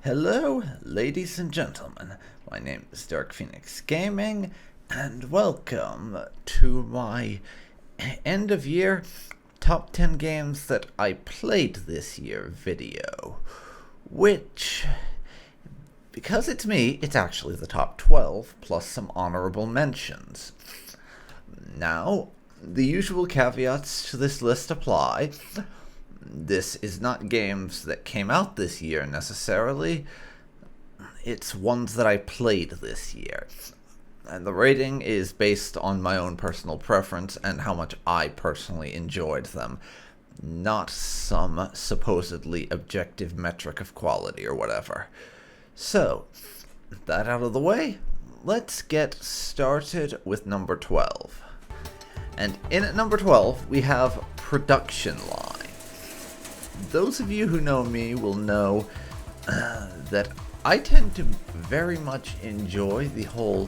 Hello, ladies and gentlemen. My name is Dark Phoenix Gaming, and welcome to my end of year top 10 games that I played this year video. Which, because it's me, it's actually the top 12 plus some honorable mentions. Now, the usual caveats to this list apply. This is not games that came out this year necessarily. It's ones that I played this year. And the rating is based on my own personal preference and how much I personally enjoyed them, not some supposedly objective metric of quality or whatever. So, that out of the way, let's get started with number 12. And in at number 12, we have Production Line. Those of you who know me will know that I tend to very much enjoy the whole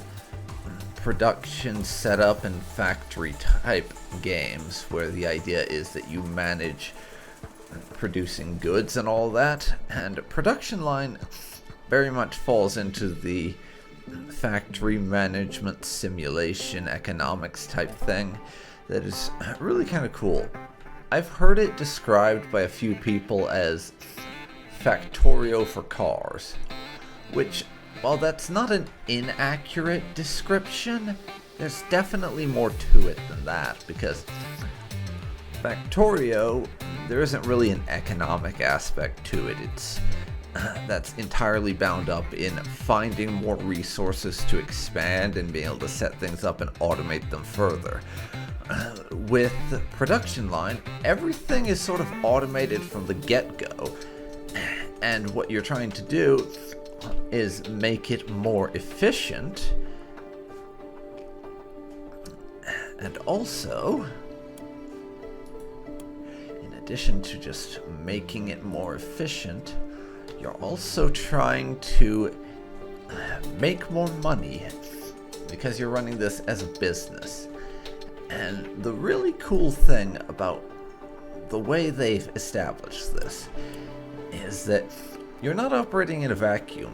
production setup and factory type games where the idea is that you manage producing goods and all that, and Production Line very much falls into the factory management simulation economics type thing that is really kind of cool. I've heard it described by a few people as Factorio for cars, which, while that's not an inaccurate description, there's definitely more to it than that, because Factorio, there isn't really an economic aspect to it. It's that's entirely bound up in finding more resources to expand and being able to set things up and automate them further. With the Production Line, everything is sort of automated from the get-go, and what you're trying to do is make it more efficient, and also, in addition to just making it more efficient, you're also trying to make more money because you're running this as a business. And the really cool thing about the way they've established this is that you're not operating in a vacuum.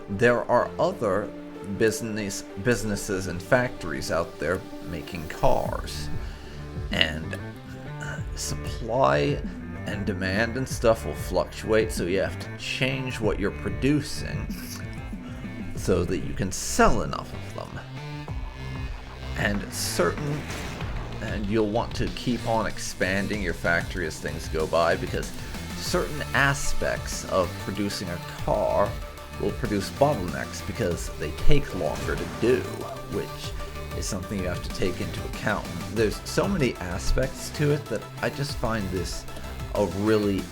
There are other businesses and factories out there making cars. And supply and demand and stuff will fluctuate, so you have to change what you're producing so that you can sell enough of them. And you'll want to keep on expanding your factory as things go by, because certain aspects of producing a car will produce bottlenecks because they take longer to do, which is something you have to take into account. There's so many aspects to it that I just find this a really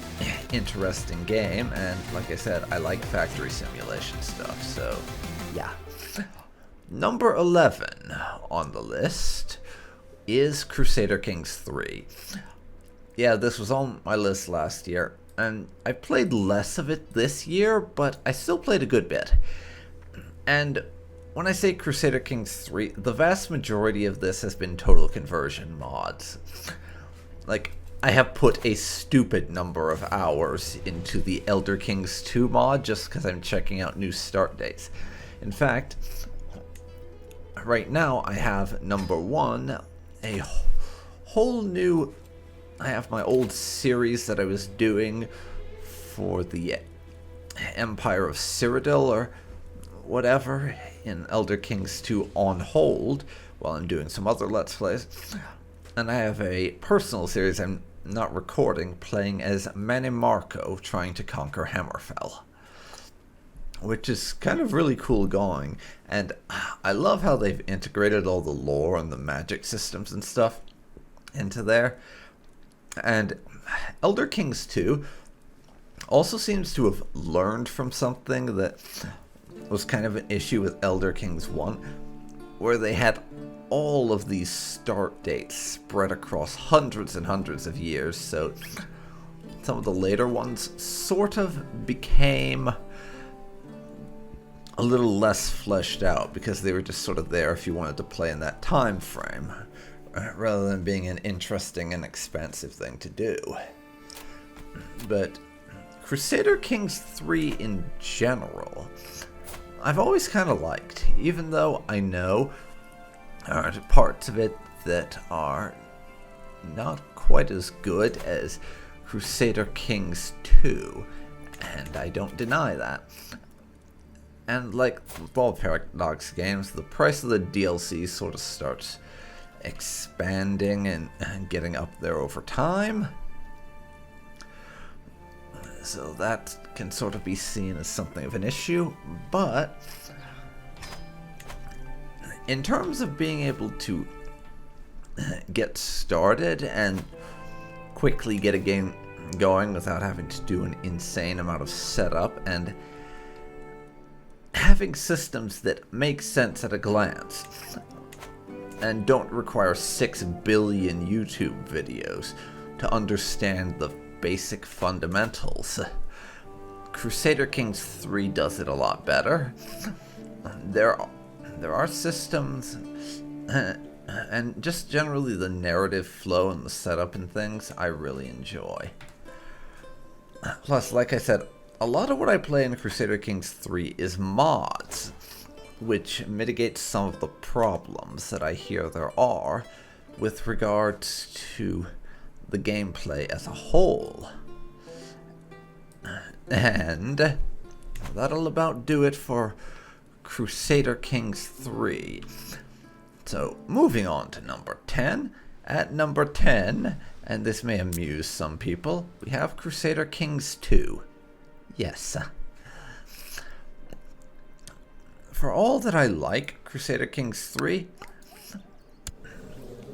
interesting game, and like I said, I like factory simulation stuff, so yeah. Number 11 on the list is Crusader Kings 3. Yeah, this was on my list last year, and I played less of it this year, but I still played a good bit. And when I say Crusader Kings 3, the vast majority of this has been total conversion mods. Like, I have put a stupid number of hours into the Elder Kings 2 mod just because I'm checking out new start dates. In fact, right now I have number 1, a whole new, I have my old series that I was doing for the Empire of Cyrodiil or whatever in Elder Kings 2 on hold while I'm doing some other Let's Plays. And I have a personal series I'm not recording playing as Manimarco trying to conquer Hammerfell, which is kind of really cool going, and I love how they've integrated all the lore and the magic systems and stuff into there. And Elder Kings 2 also seems to have learned from something that was kind of an issue with Elder Kings 1, where they had all of these start dates spread across hundreds and hundreds of years, so some of the later ones sort of became a little less fleshed out because they were just sort of there if you wanted to play in that time frame, rather than being an interesting and expensive thing to do. But Crusader Kings 3 in general, I've always kind of liked, even though I know there are parts of it that are not quite as good as Crusader Kings 2, and I don't deny that. And like with all Paradox games, the price of the DLC sort of starts expanding and getting up there over time. So that can sort of be seen as something of an issue, but in terms of being able to get started and quickly get a game going without having to do an insane amount of setup and having systems that make sense at a glance and don't require 6 billion YouTube videos to understand the basic fundamentals, Crusader Kings 3 does it a lot better. There are systems and just generally the narrative flow and the setup and things I really enjoy. Plus, like I said, a lot of what I play in Crusader Kings 3 is mods, which mitigates some of the problems that I hear there are with regards to the gameplay as a whole. And that'll about do it for Crusader Kings 3. So, moving on to number 10. At number 10, and this may amuse some people, we have Crusader Kings 2. Yes. For all that I like Crusader Kings 3,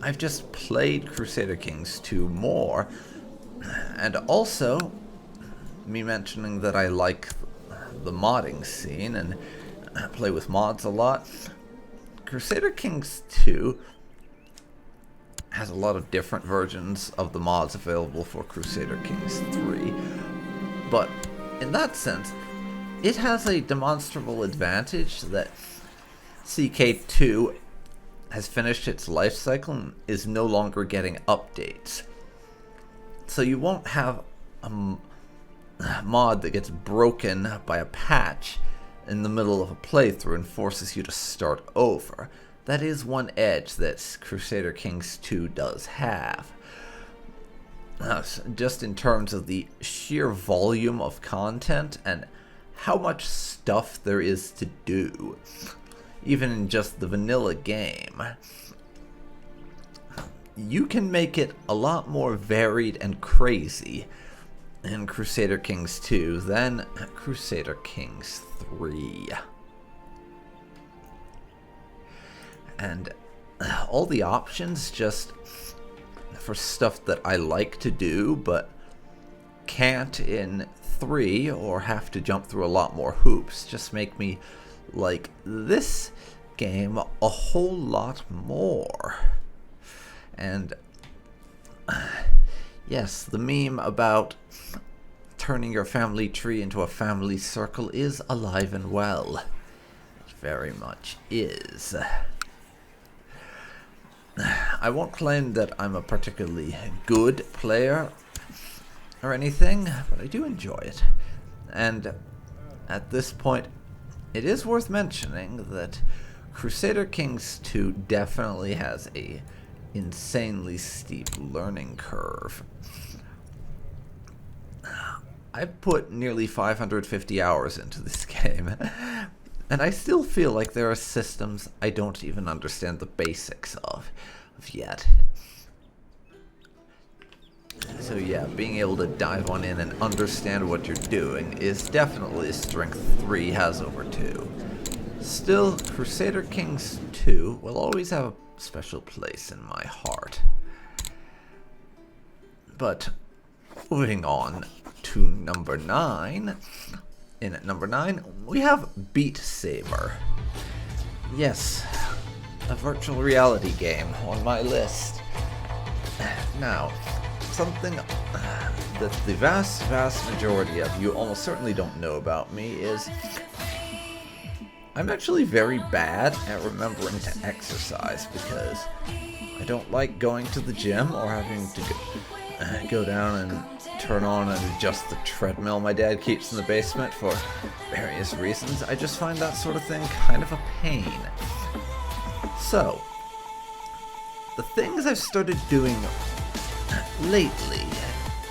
I've just played Crusader Kings 2 more, and also me mentioning that I like the modding scene and play with mods a lot. Crusader Kings 2 has a lot of different versions of the mods available for Crusader Kings 3, but in that sense, it has a demonstrable advantage that CK2 has finished its life cycle and is no longer getting updates. So you won't have a mod that gets broken by a patch in the middle of a playthrough and forces you to start over. That is one edge that Crusader Kings 2 does have. Just in terms of the sheer volume of content and how much stuff there is to do, even in just the vanilla game, you can make it a lot more varied and crazy in Crusader Kings 2 than Crusader Kings 3. And all the options just for stuff that I like to do but can't in 3 or have to jump through a lot more hoops just make me like this game a whole lot more. And yes, the meme about turning your family tree into a family circle is alive and well. It very much is. I won't claim that I'm a particularly good player or anything, but I do enjoy it. And at this point, it is worth mentioning that Crusader Kings 2 definitely has a insanely steep learning curve. I've put nearly 550 hours into this game, and I still feel like there are systems I don't even understand the basics of yet. So yeah, being able to dive on in and understand what you're doing is definitely a strength 3 has over 2. Still, Crusader Kings 2 will always have a special place in my heart. But moving on to number 9. In at number 9, we have Beat Saber. Yes, a virtual reality game on my list. Now, something that the vast majority of you almost certainly don't know about me is I'm actually very bad at remembering to exercise because I don't like going to the gym or having to go down and turn on and adjust the treadmill my dad keeps in the basement for various reasons. I just find that sort of thing kind of a pain. So, the things I've started doing lately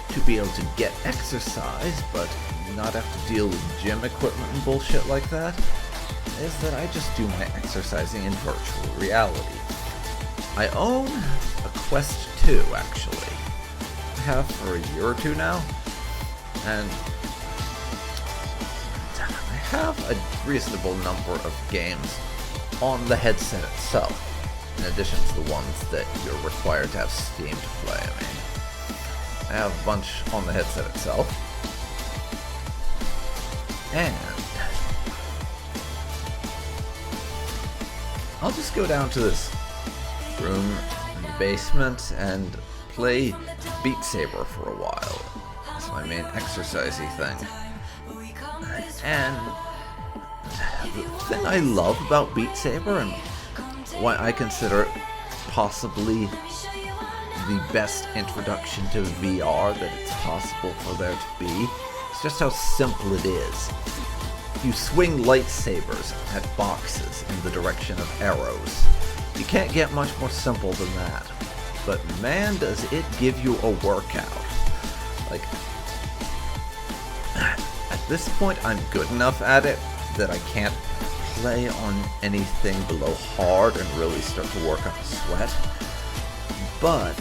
to be able to get exercise, but not have to deal with gym equipment and bullshit like that, is that I just do my exercising in virtual reality. I own a Quest 2, actually. I have for a year or two now, and I have a reasonable number of games on the headset itself, in addition to the ones that you're required to have Steam to play. I mean, I have a bunch on the headset itself, and I'll just go down to this room in the basement and play Beat Saber for a while. That's my main exercisey thing. And the thing I love about Beat Saber, and why I consider it possibly the best introduction to VR that it's possible for there to be, is just how simple it is. You swing lightsabers at boxes in the direction of arrows. You can't get much more simple than that. But man, does it give you a workout. Like, at this point I'm good enough at it that I can't play on anything below hard and really start to work up a sweat. But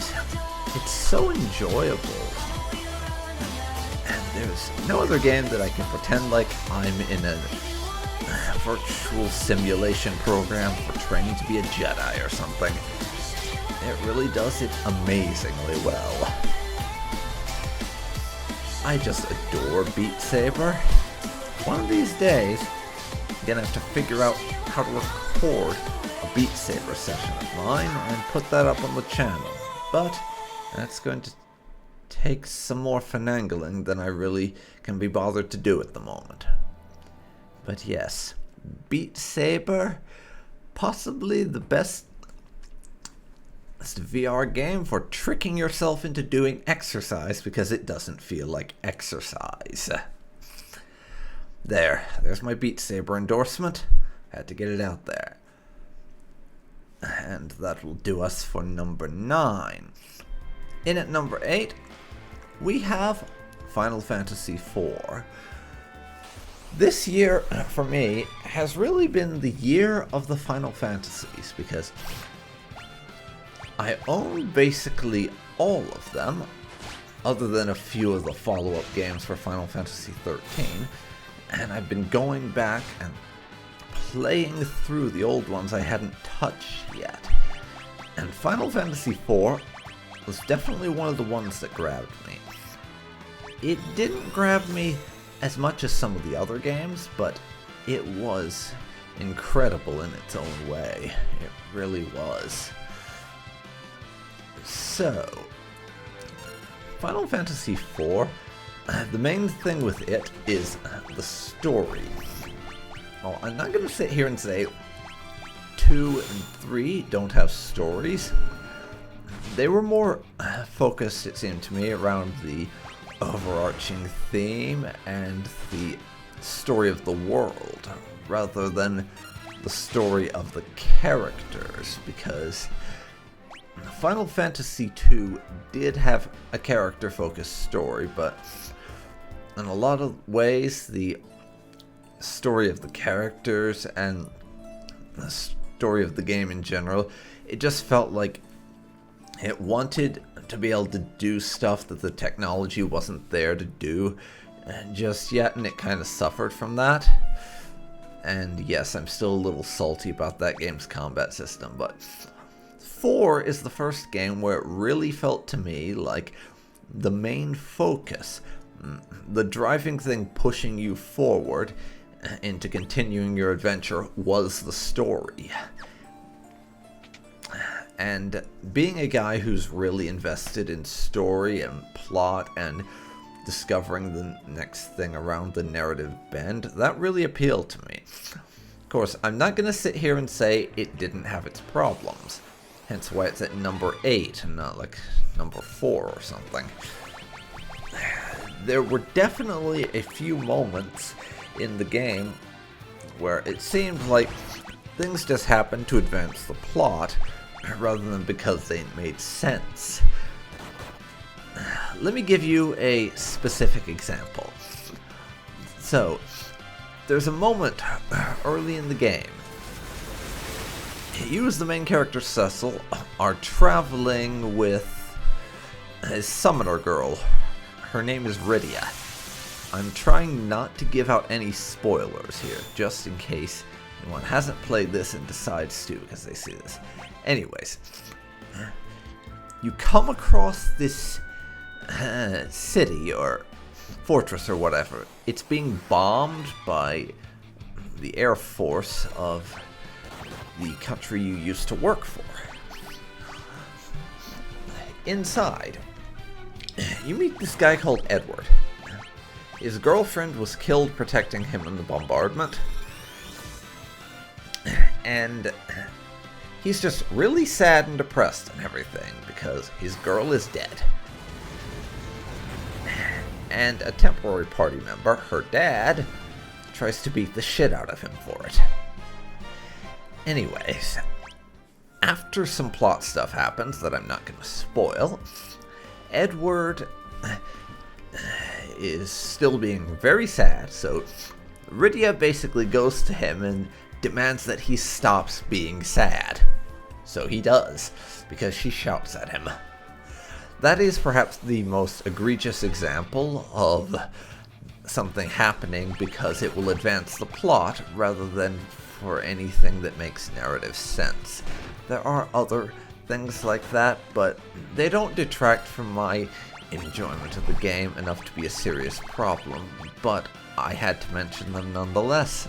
it's so enjoyable. And there's no other game that I can pretend like I'm in a virtual simulation program for training to be a Jedi or something. It really does it amazingly well. I just adore Beat Saber. One of these days, I'm gonna have to figure out how to record a Beat Saber session of mine and put that up on the channel. But that's going to take some more finagling than I really can be bothered to do at the moment. But yes, Beat Saber, possibly the best VR game for tricking yourself into doing exercise because it doesn't feel like exercise. There's my Beat Saber endorsement. Had to get it out there. And that will do us for number 9. In at number 8, we have Final Fantasy IV. This year, for me, has really been the year of the Final Fantasies, because I own basically all of them, other than a few of the follow-up games for Final Fantasy XIII, and I've been going back and playing through the old ones I hadn't touched yet. And Final Fantasy IV was definitely one of the ones that grabbed me. It didn't grab me as much as some of the other games, but it was incredible in its own way. It really was. So, Final Fantasy IV, the main thing with it is the story. Well, I'm not going to sit here and say 2 and 3 don't have stories. They were more focused, it seemed to me, around the overarching theme and the story of the world, rather than the story of the characters, because Final Fantasy II did have a character-focused story, but in a lot of ways, the story of the characters and the story of the game in general, it just felt like it wanted to be able to do stuff that the technology wasn't there to do just yet, and it kind of suffered from that. And yes, I'm still a little salty about that game's combat system, but 4 is the first game where it really felt to me like the main focus, the driving thing pushing you forward into continuing your adventure, was the story. And being a guy who's really invested in story and plot and discovering the next thing around the narrative bend, that really appealed to me. Of course, I'm not going to sit here and say it didn't have its problems, hence why it's at number 8 and not like number 4 or something. there were definitely a few moments in the game where it seemed like things just happened to advance the plot rather than because they made sense. Let me give you a specific example. So, there's a moment early in the game. You as the main character, Cecil, are traveling with a summoner girl. Her name is Rydia. I'm trying not to give out any spoilers here, just in case anyone hasn't played this and decides to because they see this. Anyways, you come across this city or fortress or whatever. It's being bombed by the Air Force of the country you used to work for. Inside, you meet this guy called Edward. His girlfriend was killed protecting him in the bombardment. And he's just really sad and depressed and everything because his girl is dead. And a temporary party member, her dad, tries to beat the shit out of him for it. Anyways, after some plot stuff happens that I'm not going to spoil, Edward is still being very sad, so Rydia basically goes to him and demands that he stops being sad. So he does, because she shouts at him. That is perhaps the most egregious example of something happening because it will advance the plot rather than for anything that makes narrative sense. There are other things like that, but they don't detract from my enjoyment of the game enough to be a serious problem, but I had to mention them nonetheless.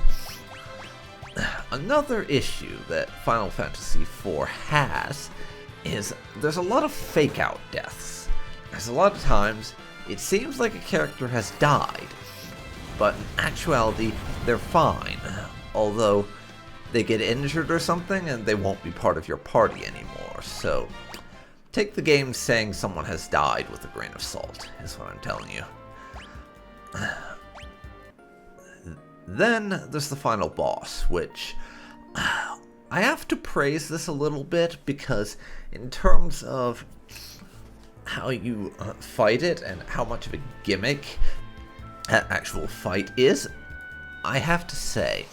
Another issue that Final Fantasy IV has is there's a lot of fake-out deaths. There's a lot of times it seems like a character has died, but in actuality they're fine, although they get injured or something and they won't be part of your party anymore. So take the game saying someone has died with a grain of salt, is what I'm telling you. Then there's the final boss, which I have to praise this a little bit because in terms of how you fight it and how much of a gimmick that actual fight is, I have to say,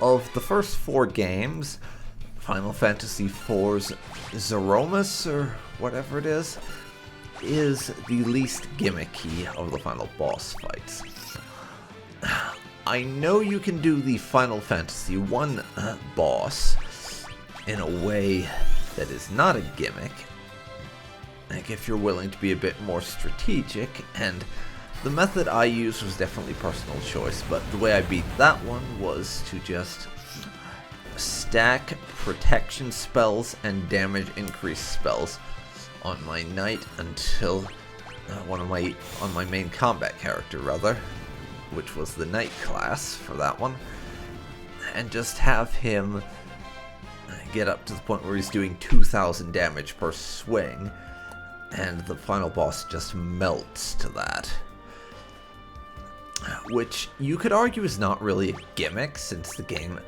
of the first 4 games, Final Fantasy IV's Zeromus, or whatever it is the least gimmicky of the final boss fights. I know you can do the Final Fantasy I boss in a way that is not a gimmick, like if you're willing to be a bit more strategic, and the method I used was definitely personal choice, but the way I beat that one was to just stack protection spells and damage increase spells on my knight until on my main combat character rather, which was the knight class for that one, and just have him get up to the point where he's doing 2,000 damage per swing, and the final boss just melts to that. Which you could argue is not really a gimmick, since the game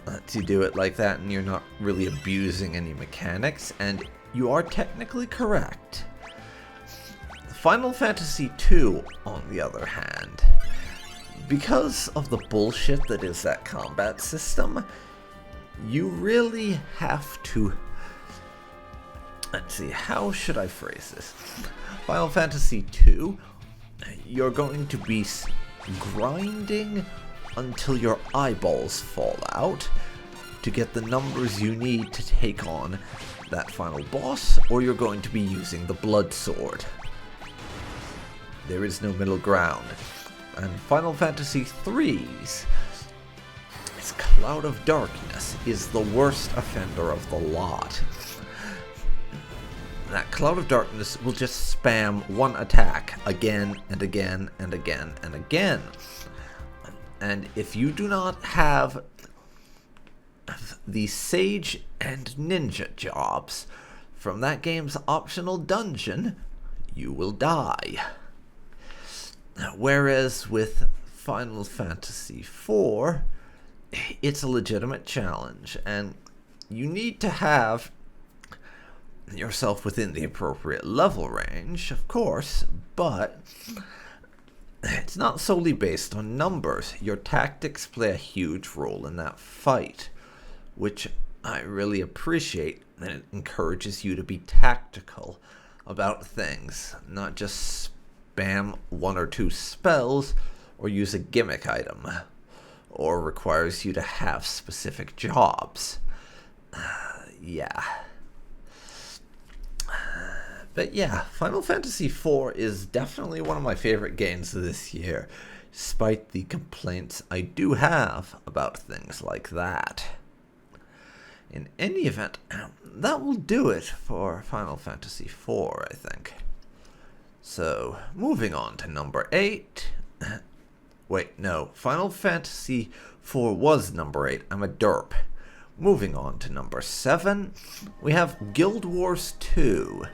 lets you do it like that and you're not really abusing any mechanics, and you are technically correct. Final Fantasy II, on the other hand, because of the bullshit that is that combat system, you really have to... Let's see, how should I phrase this? Final Fantasy II, you're going to be grinding until your eyeballs fall out to get the numbers you need to take on that final boss, or you're going to be using the blood sword. There is no middle ground. And Final Fantasy III's its Cloud of Darkness is the worst offender of the lot. That Cloud of Darkness will just spam one attack again and again and again and again. And if you do not have the Sage and Ninja jobs from that game's optional dungeon, you will die. Whereas with Final Fantasy IV, it's a legitimate challenge, and you need to have yourself within the appropriate level range, of course, but it's not solely based on numbers. Your tactics play a huge role in that fight, which I really appreciate, and it encourages you to be tactical about things, not just spam one or two spells or use a gimmick item, or requires you to have specific jobs. Yeah. But yeah, Final Fantasy IV is definitely one of my favorite games of this year, despite the complaints I do have about things like that. In any event, that will do it for Final Fantasy IV, I think. So, moving on to number 8. Wait, no, Final Fantasy IV was number 8. I'm a derp. Moving on to number 7, we have Guild Wars 2.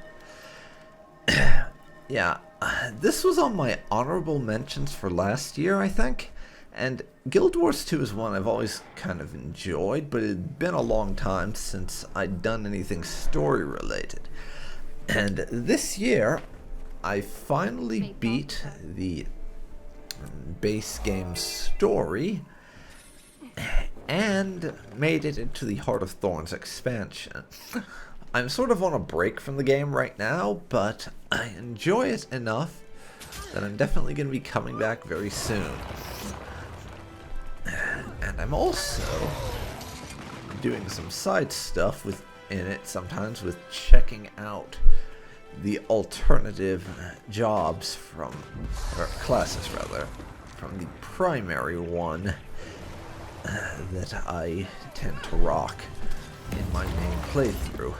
Yeah, this was on my honorable mentions for last year, I think. And Guild Wars 2 is one I've always kind of enjoyed, but it had been a long time since I'd done anything story related. And this year, I finally beat the base game story and made it into the Heart of Thorns expansion. I'm sort of on a break from the game right now, but I enjoy it enough that I'm definitely going to be coming back very soon. And I'm also doing some side stuff within it sometimes, with checking out the alternative jobs from, or classes rather, from the primary one that I tend to rock in my main playthrough.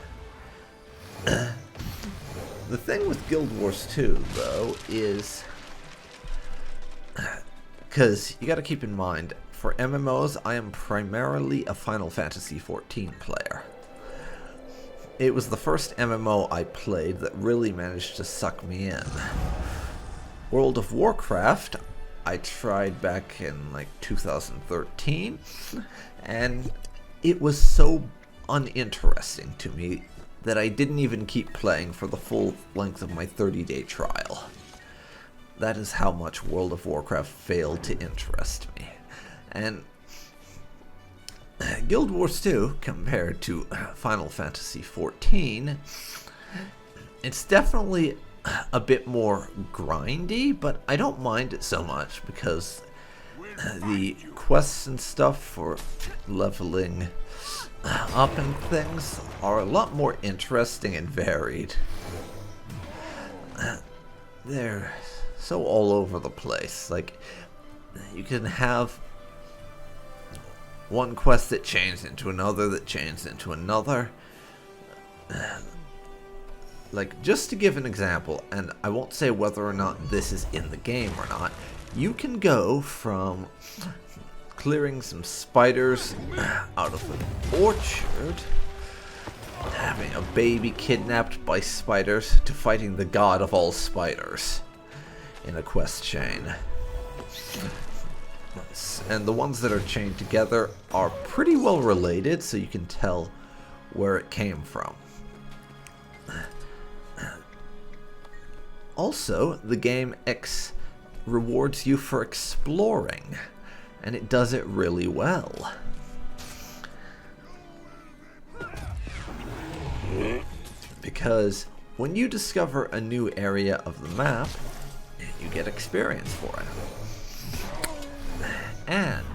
The thing with Guild Wars 2, though, is because you got to keep in mind, for MMOs, I am primarily a Final Fantasy XIV player. It was the first MMO I played that really managed to suck me in. World of Warcraft, I tried back in like 2013, and it was so uninteresting to me that I didn't even keep playing for the full length of my 30-day trial. That is how much World of Warcraft failed to interest me. And Guild Wars 2, compared to Final Fantasy XIV, it's definitely a bit more grindy, but I don't mind it so much because the quests and stuff for leveling up and things are a lot more interesting and varied. They're so all over the place. Like, you can have one quest that chains into another, that chains into another. Like, just to give an example, and I won't say whether or not this is in the game or not, you can go from clearing some spiders out of an orchard, having a baby kidnapped by spiders, to fighting the god of all spiders in a quest chain. And the ones that are chained together are pretty well related, so you can tell where it came from. Also, the game rewards you for exploring, and it does it really well. Because when you discover a new area of the map, you get experience for it. And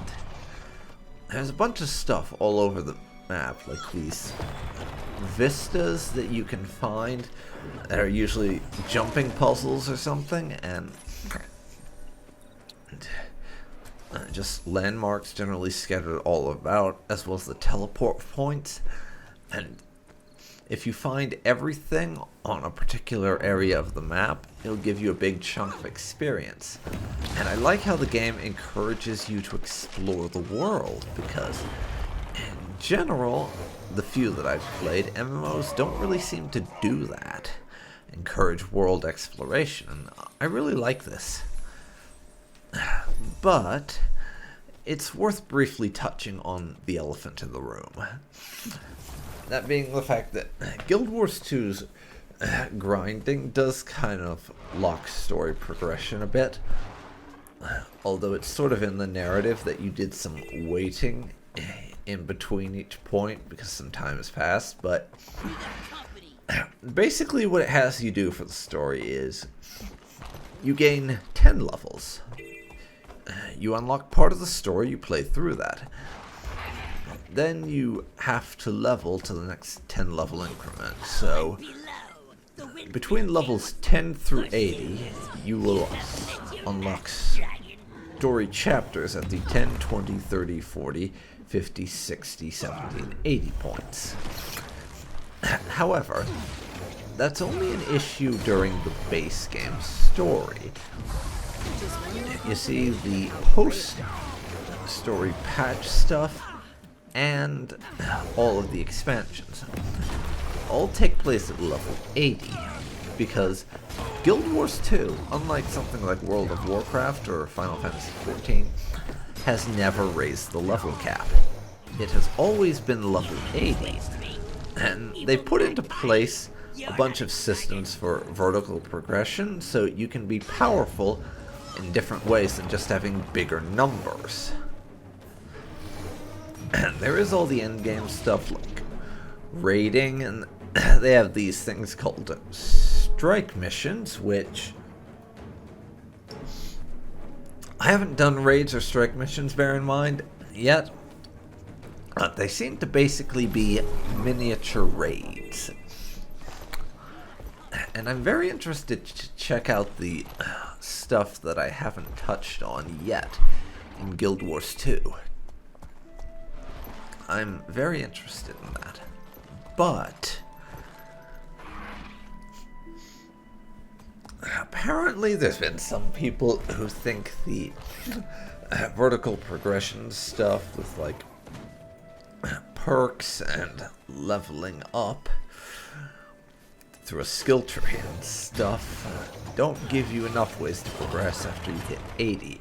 there's a bunch of stuff all over the map, like these vistas that you can find that are usually jumping puzzles or something, and just landmarks generally scattered all about, as well as the teleport points. And if you find everything on a particular area of the map, it'll give you a big chunk of experience. And I like how the game encourages you to explore the world, because in general, the few that I've played, MMOs don't really seem to do that. Encourage world exploration, and I really like this. But it's worth briefly touching on the elephant in the room. That being the fact that Guild Wars 2's grinding does kind of lock story progression a bit. Although it's sort of in the narrative that you did some waiting in between each point because some time has passed, but basically what it has you do for the story is you gain 10 levels. You unlock part of the story, you play through that. Then you have to level to the next 10 level increment. So between levels 10 through 80, you will unlock story chapters at the 10, 20, 30, 40, 50, 60, 70, and 80 points. However, that's only an issue during the base game story. You see, the post-story patch stuff and all of the expansions all take place at level 80, because Guild Wars 2, unlike something like World of Warcraft or Final Fantasy XIV, has never raised the level cap. It has always been level 80, and they put into place a bunch of systems for vertical progression so you can be powerful in different ways than just having bigger numbers. And there is all the endgame stuff like raiding, and they have these things called strike missions, which I haven't done raids or strike missions, bear in mind, yet. They seem to basically be miniature raids. And I'm very interested to check out the stuff that I haven't touched on yet in Guild Wars 2. I'm very interested in that. But apparently there's been some people who think the vertical progression stuff with like perks and leveling up through a skill tree and stuff don't give you enough ways to progress after you hit 80.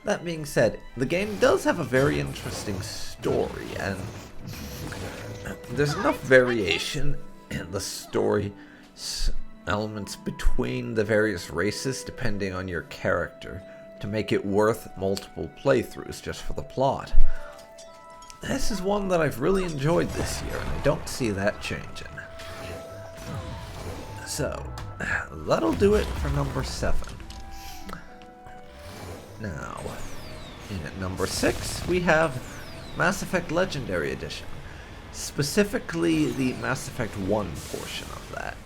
That being said, the game does have a very interesting story, and there's enough variation in the story elements between the various races depending on your character to make it worth multiple playthroughs just for the plot. This is one that I've really enjoyed this year, and I don't see that changing. So, that'll do it for number 7. Now, in at number 6, we have Mass Effect Legendary Edition. Specifically, the Mass Effect 1 portion of that.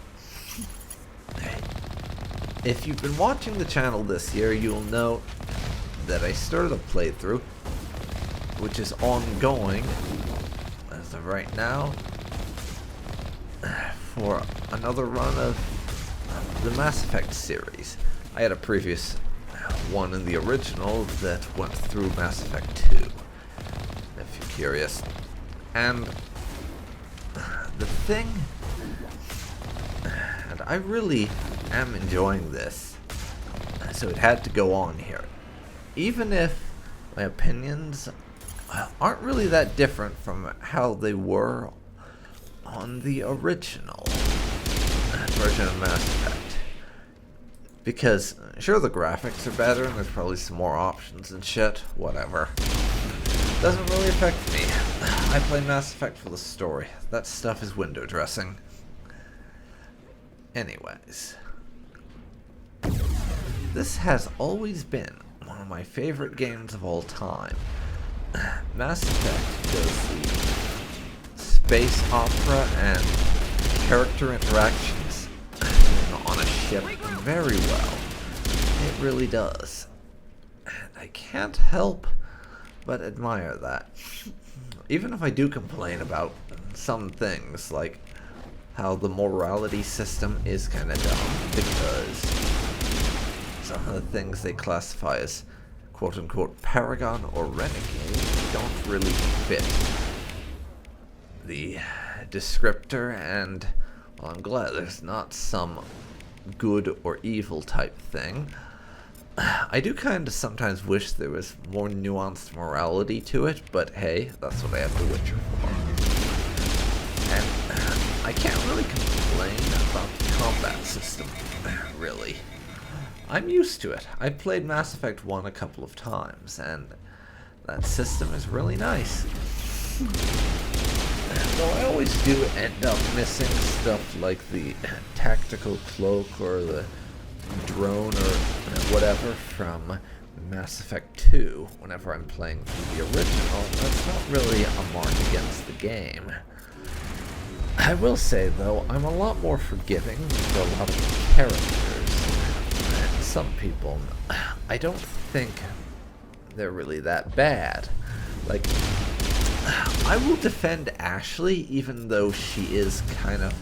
If you've been watching the channel this year, you'll know that I started a playthrough, which is ongoing, as of right now, for another run of the Mass Effect series. I had a previous one in the original that went through Mass Effect 2, if you're curious. And the thing, and I really am enjoying this, so it had to go on here. Even if my opinions aren't really that different from how they were on the original version of Mass Effect. Because, sure, the graphics are better and there's probably some more options and shit, whatever. Doesn't really affect me. I play Mass Effect for the story. That stuff is window dressing. Anyways. This has always been one of my favorite games of all time. Mass Effect does the space opera and character interactions on a ship very well. It really does. And I can't help but admire that. Even if I do complain about some things, like how the morality system is kind of dumb, because some of the things they classify as quote-unquote paragon or renegade don't really fit the descriptor, and well, I'm glad there's not some good or evil type thing. I do kind of sometimes wish there was more nuanced morality to it, but hey, that's what I have The Witcher for. And I can't really complain about the combat system, really. I'm used to it. I've played Mass Effect 1 a couple of times, and that system is really nice. Though I always do end up missing stuff like the tactical cloak or the drone or whatever from Mass Effect 2 whenever I'm playing through the original. That's not really a mark against the game. I will say, though, I'm a lot more forgiving for a lot of the characters than some people. I don't think they're really that bad. Like, I will defend Ashley, even though she is kind of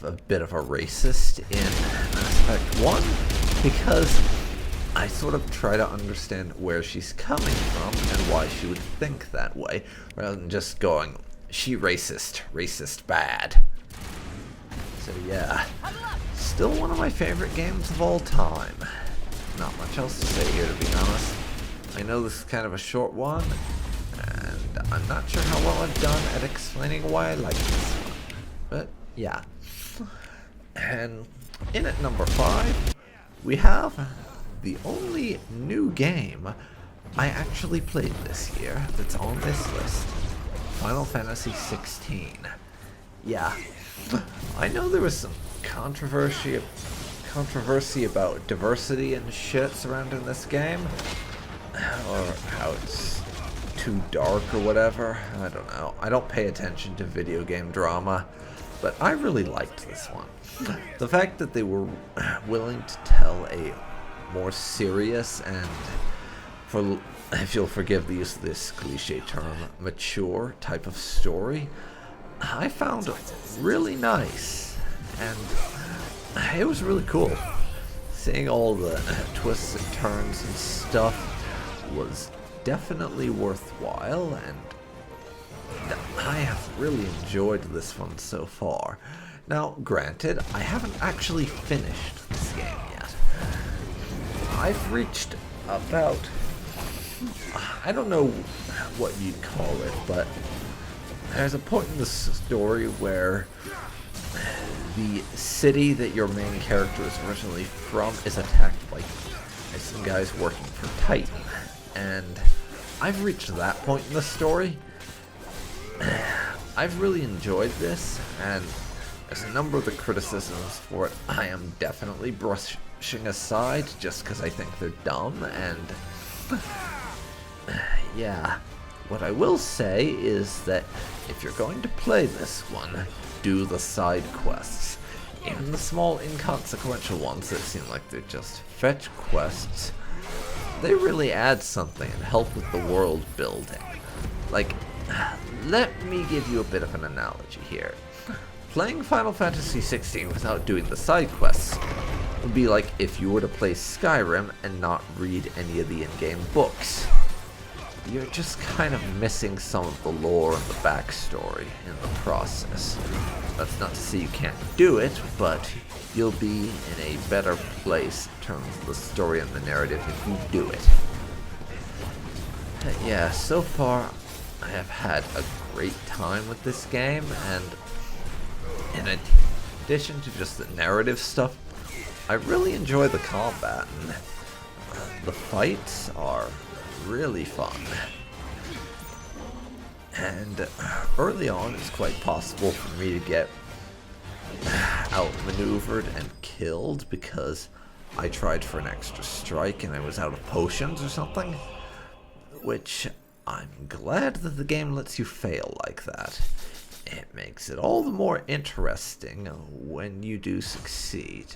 a bit of a racist in Mass Effect 1, because I sort of try to understand where she's coming from and why she would think that way, rather than just going, she racist bad. So yeah, still one of my favorite games of all time. Not much else to say here, to be honest. I know this is kind of a short one, and I'm not sure how well I've done at explaining why I like this one. But yeah. And in at number 5, we have the only new game I actually played this year that's on this list. Final Fantasy 16. Yeah. I know there was some controversy about diversity and shit surrounding this game, or how it's too dark or whatever. I don't know. I don't pay attention to video game drama, but I really liked this one. The fact that they were willing to tell a more serious and, if you'll forgive the use of this cliche term, mature type of story, I found really nice, and it was really cool. Seeing all the twists and turns and stuff was definitely worthwhile, and I have really enjoyed this one so far. Now, granted, I haven't actually finished this game yet. I've reached about, I don't know what you'd call it, but there's a point in the story where the city that your main character is originally from is attacked by some guys working for Titan, and I've reached that point in the story. I've really enjoyed this, and there's a number of the criticisms for it I am definitely brushing aside just because I think they're dumb, and yeah. What I will say is that if you're going to play this one, do the side quests. Even the small inconsequential ones that seem like they're just fetch quests, they really add something and help with the world building. Like, let me give you a bit of an analogy here. Playing Final Fantasy 16 without doing the side quests would be like if you were to play Skyrim and not read any of the in-game books. You're just kind of missing some of the lore and the backstory in the process. That's not to say you can't do it, but you'll be in a better place in terms of the story and the narrative if you do it. Yeah, so far I have had a great time with this game, and in addition to just the narrative stuff, I really enjoy the combat, and the fights are really fun. And early on, it's quite possible for me to get outmaneuvered and killed because I tried for an extra strike and I was out of potions or something, which I'm glad that the game lets you fail like that. It makes it all the more interesting when you do succeed.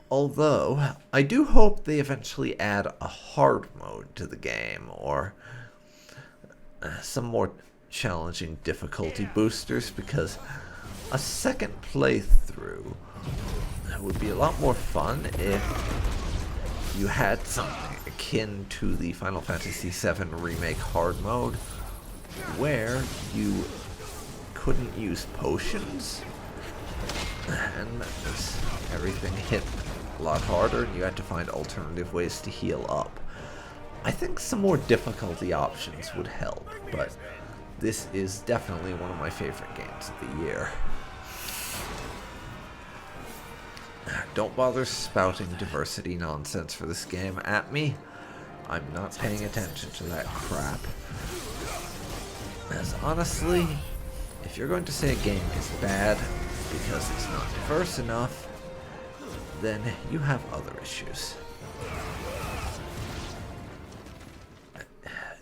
Although, I do hope they eventually add a hard mode to the game, or some more challenging difficulty boosters, because a second playthrough would be a lot more fun if you had something akin to the Final Fantasy VII Remake hard mode, where you couldn't use potions, and everything hit a lot harder and you had to find alternative ways to heal up. I think some more difficulty options would help, but this is definitely one of my favorite games of the year. Don't bother spouting diversity nonsense for this game at me. I'm not paying attention to that crap. As honestly, if you're going to say a game is bad because it's not diverse enough, then you have other issues.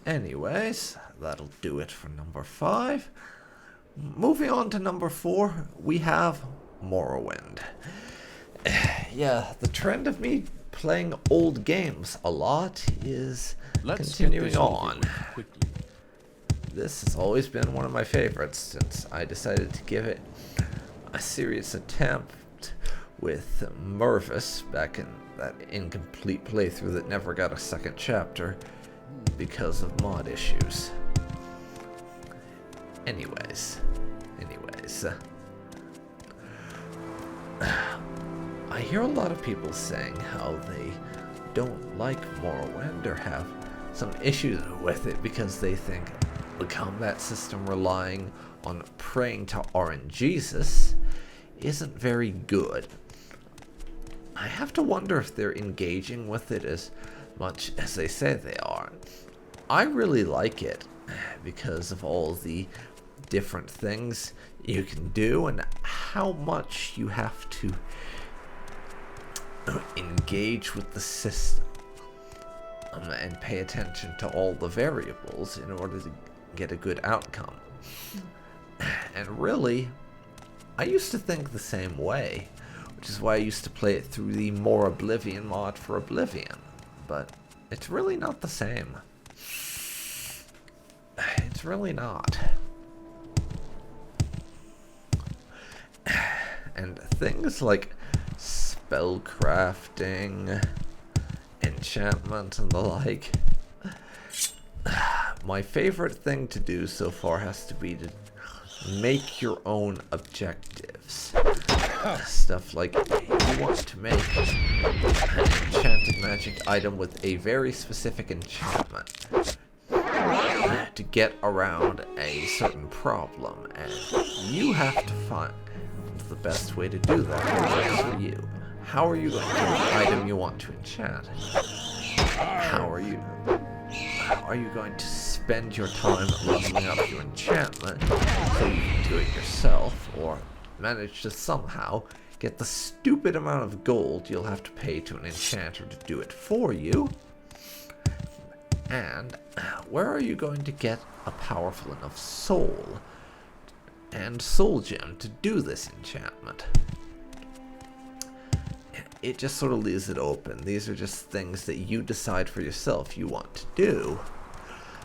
Anyways, that'll do it for number 5. Moving on to number 4, we have Morrowind. Yeah, the trend of me playing old games a lot is continuing on. This has always been one of my favorites since I decided to give it a serious attempt with Mervis back in that incomplete playthrough that never got a second chapter because of mod issues. Anyways. I hear a lot of people saying how they don't like Morrowind or have some issues with it because they think the combat system relying on praying to RNGesus isn't very good. I have to wonder if they're engaging with it as much as they say they are. I really like it because of all the different things you can do and how much you have to engage with the system and pay attention to all the variables in order to get a good outcome. And really, I used to think the same way, which is why I used to play it through the More Oblivion mod for Oblivion, but it's really not the same. It's really not. And things like spellcrafting, enchantment, and the like. My favorite thing to do so far has to be to make your own objectives. Stuff like you want to make an enchanted magic item with a very specific enchantment to get around a certain problem, and you have to find the best way to do that works for you. How are you going to get the item you want to enchant? How are you going to spend your time leveling up your enchantment so you can do it yourself, or manage to somehow get the stupid amount of gold you'll have to pay to an enchanter to do it for you? And where are you going to get a powerful enough soul and soul gem to do this enchantment? It just sort of leaves it open. These are just things that you decide for yourself you want to do.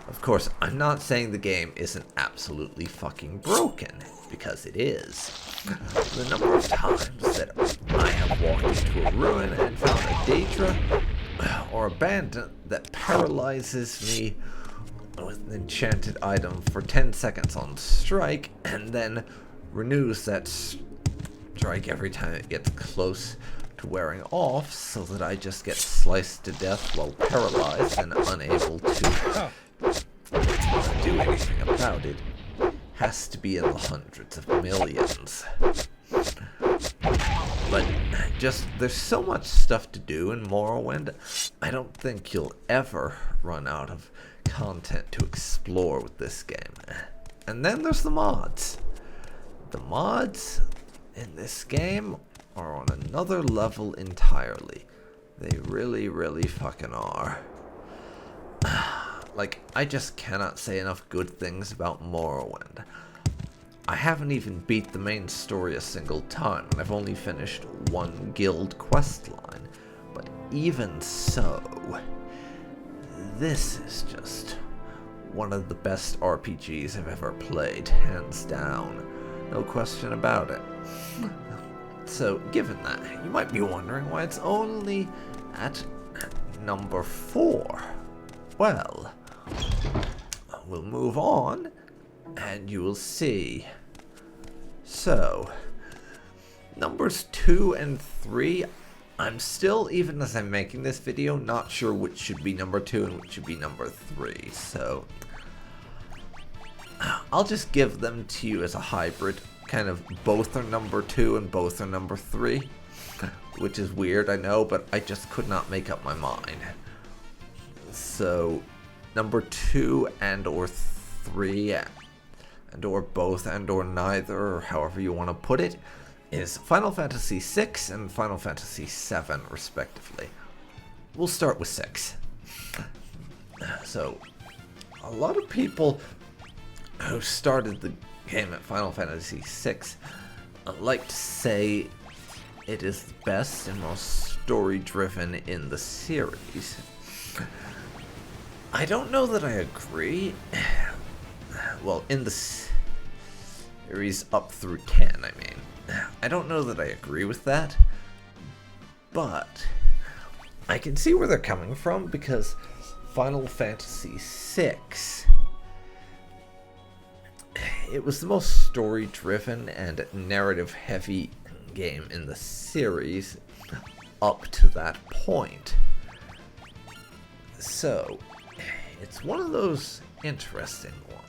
Of course, I'm not saying the game isn't absolutely fucking broken, because it is. The number of times that I have walked into a ruin and found a Daedra or a bandit that paralyzes me with an enchanted item for 10 seconds on strike, and then renews that strike every time it gets close to wearing off, so that I just get sliced to death while paralyzed and unable to do anything about it, has to be in the hundreds of millions. But just, there's so much stuff to do in Morrowind, I don't think you'll ever run out of content to explore with this game. And then there's the mods. The mods in this game are on another level entirely. They really, really fucking are. Like, I just cannot say enough good things about Morrowind. I haven't even beat the main story a single time, and I've only finished one guild questline. But even so, this is just one of the best RPGs I've ever played, hands down. No question about it. So, given that, you might be wondering why it's only at number 4. Well, we'll move on, and you will see. So, numbers 2 and 3 I'm still, even as I'm making this video, not sure which should be number 2 and which should be number 3, so I'll just give them to you as a hybrid. Kind of both are number 2 and both are number 3, which is weird, I know, but I just could not make up my mind. So, number 2 and or 3, and or both and or neither, or however you want to put it, is Final Fantasy VI and Final Fantasy VII, respectively. We'll start with 6. So, a lot of people who started the game at Final Fantasy VI like to say it is the best and most story-driven in the series. I don't know that I agree. Well, in the series up through 10, I mean. I don't know that I agree with that, but I can see where they're coming from, because Final Fantasy VI, it was the most story-driven and narrative-heavy game in the series up to that point. So, it's one of those interesting ones.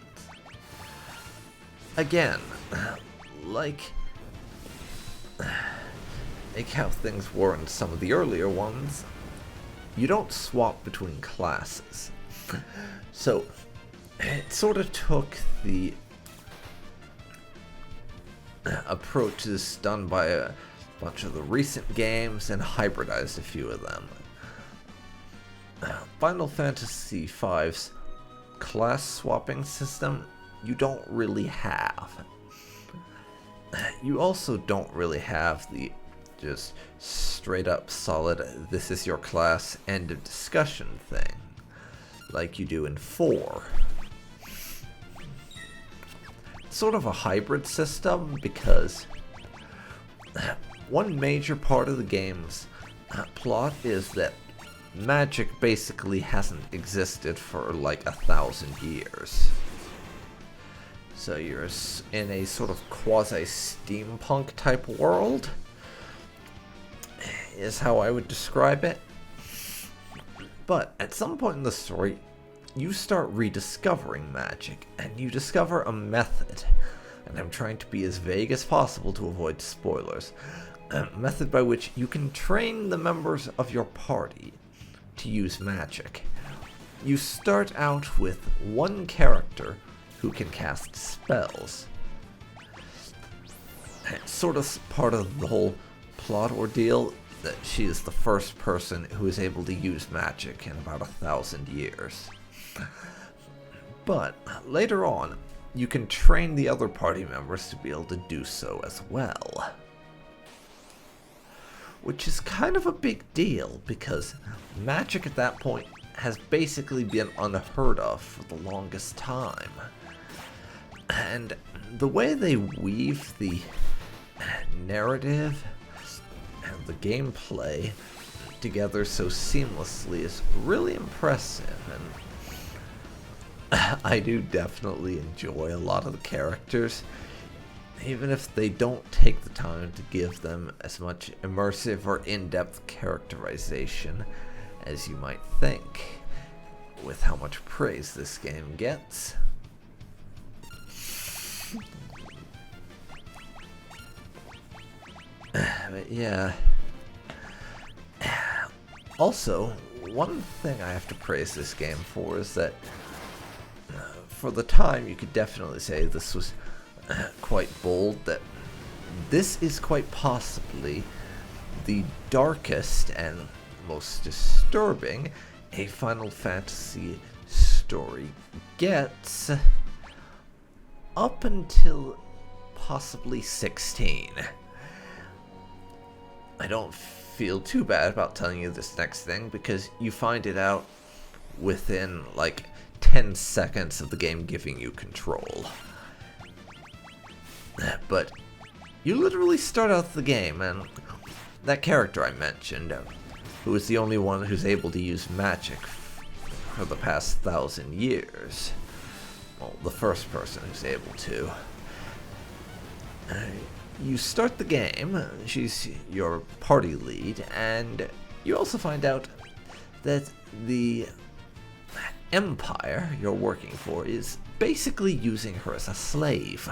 Again, like how things were in some of the earlier ones, you don't swap between classes. So, it sort of took the approaches done by a bunch of the recent games and hybridized a few of them. Final Fantasy V's class swapping system, you don't really have. You also don't really have the just straight up solid, this is your class, end of discussion thing, like you do in 4. It's sort of a hybrid system, because one major part of the game's plot is that magic basically hasn't existed for like 1,000 years. So you're in a sort of quasi-steampunk type world, is how I would describe it. But at some point in the story, you start rediscovering magic, and you discover a method, and I'm trying to be as vague as possible to avoid spoilers, a method by which you can train the members of your party to use magic. You start out with one character who can cast spells. It's sort of part of the whole plot ordeal that she is the first person who is able to use magic in about 1,000 years. But later on, you can train the other party members to be able to do so as well. Which is kind of a big deal, because magic at that point has basically been unheard of for the longest time. And the way they weave the narrative and the gameplay together so seamlessly is really impressive, and I do definitely enjoy a lot of the characters, even if they don't take the time to give them as much immersive or in-depth characterization as you might think, with how much praise this game gets. But yeah. Also, one thing I have to praise this game for is that for the time you could definitely say this was quite bold, that this is quite possibly the darkest and most disturbing a Final Fantasy story gets up until possibly 16. I don't feel too bad about telling you this next thing, because you find it out within like 10 seconds of the game giving you control. But you literally start out the game, and that character I mentioned, who is the only one who's able to use magic for the past 1,000 years, well, the first person who's able to, you start the game, she's your party lead, and you also find out that the empire you're working for is basically using her as a slave.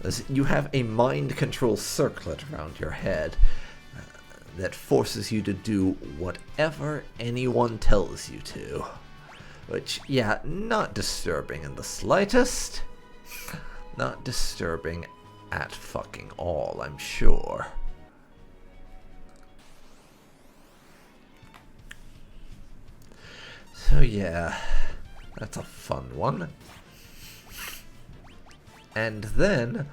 As you have a mind control circlet around your head that forces you to do whatever anyone tells you to. Which, yeah, not disturbing in the slightest. Not disturbing at fucking all, I'm sure. So yeah, that's a fun one. And then,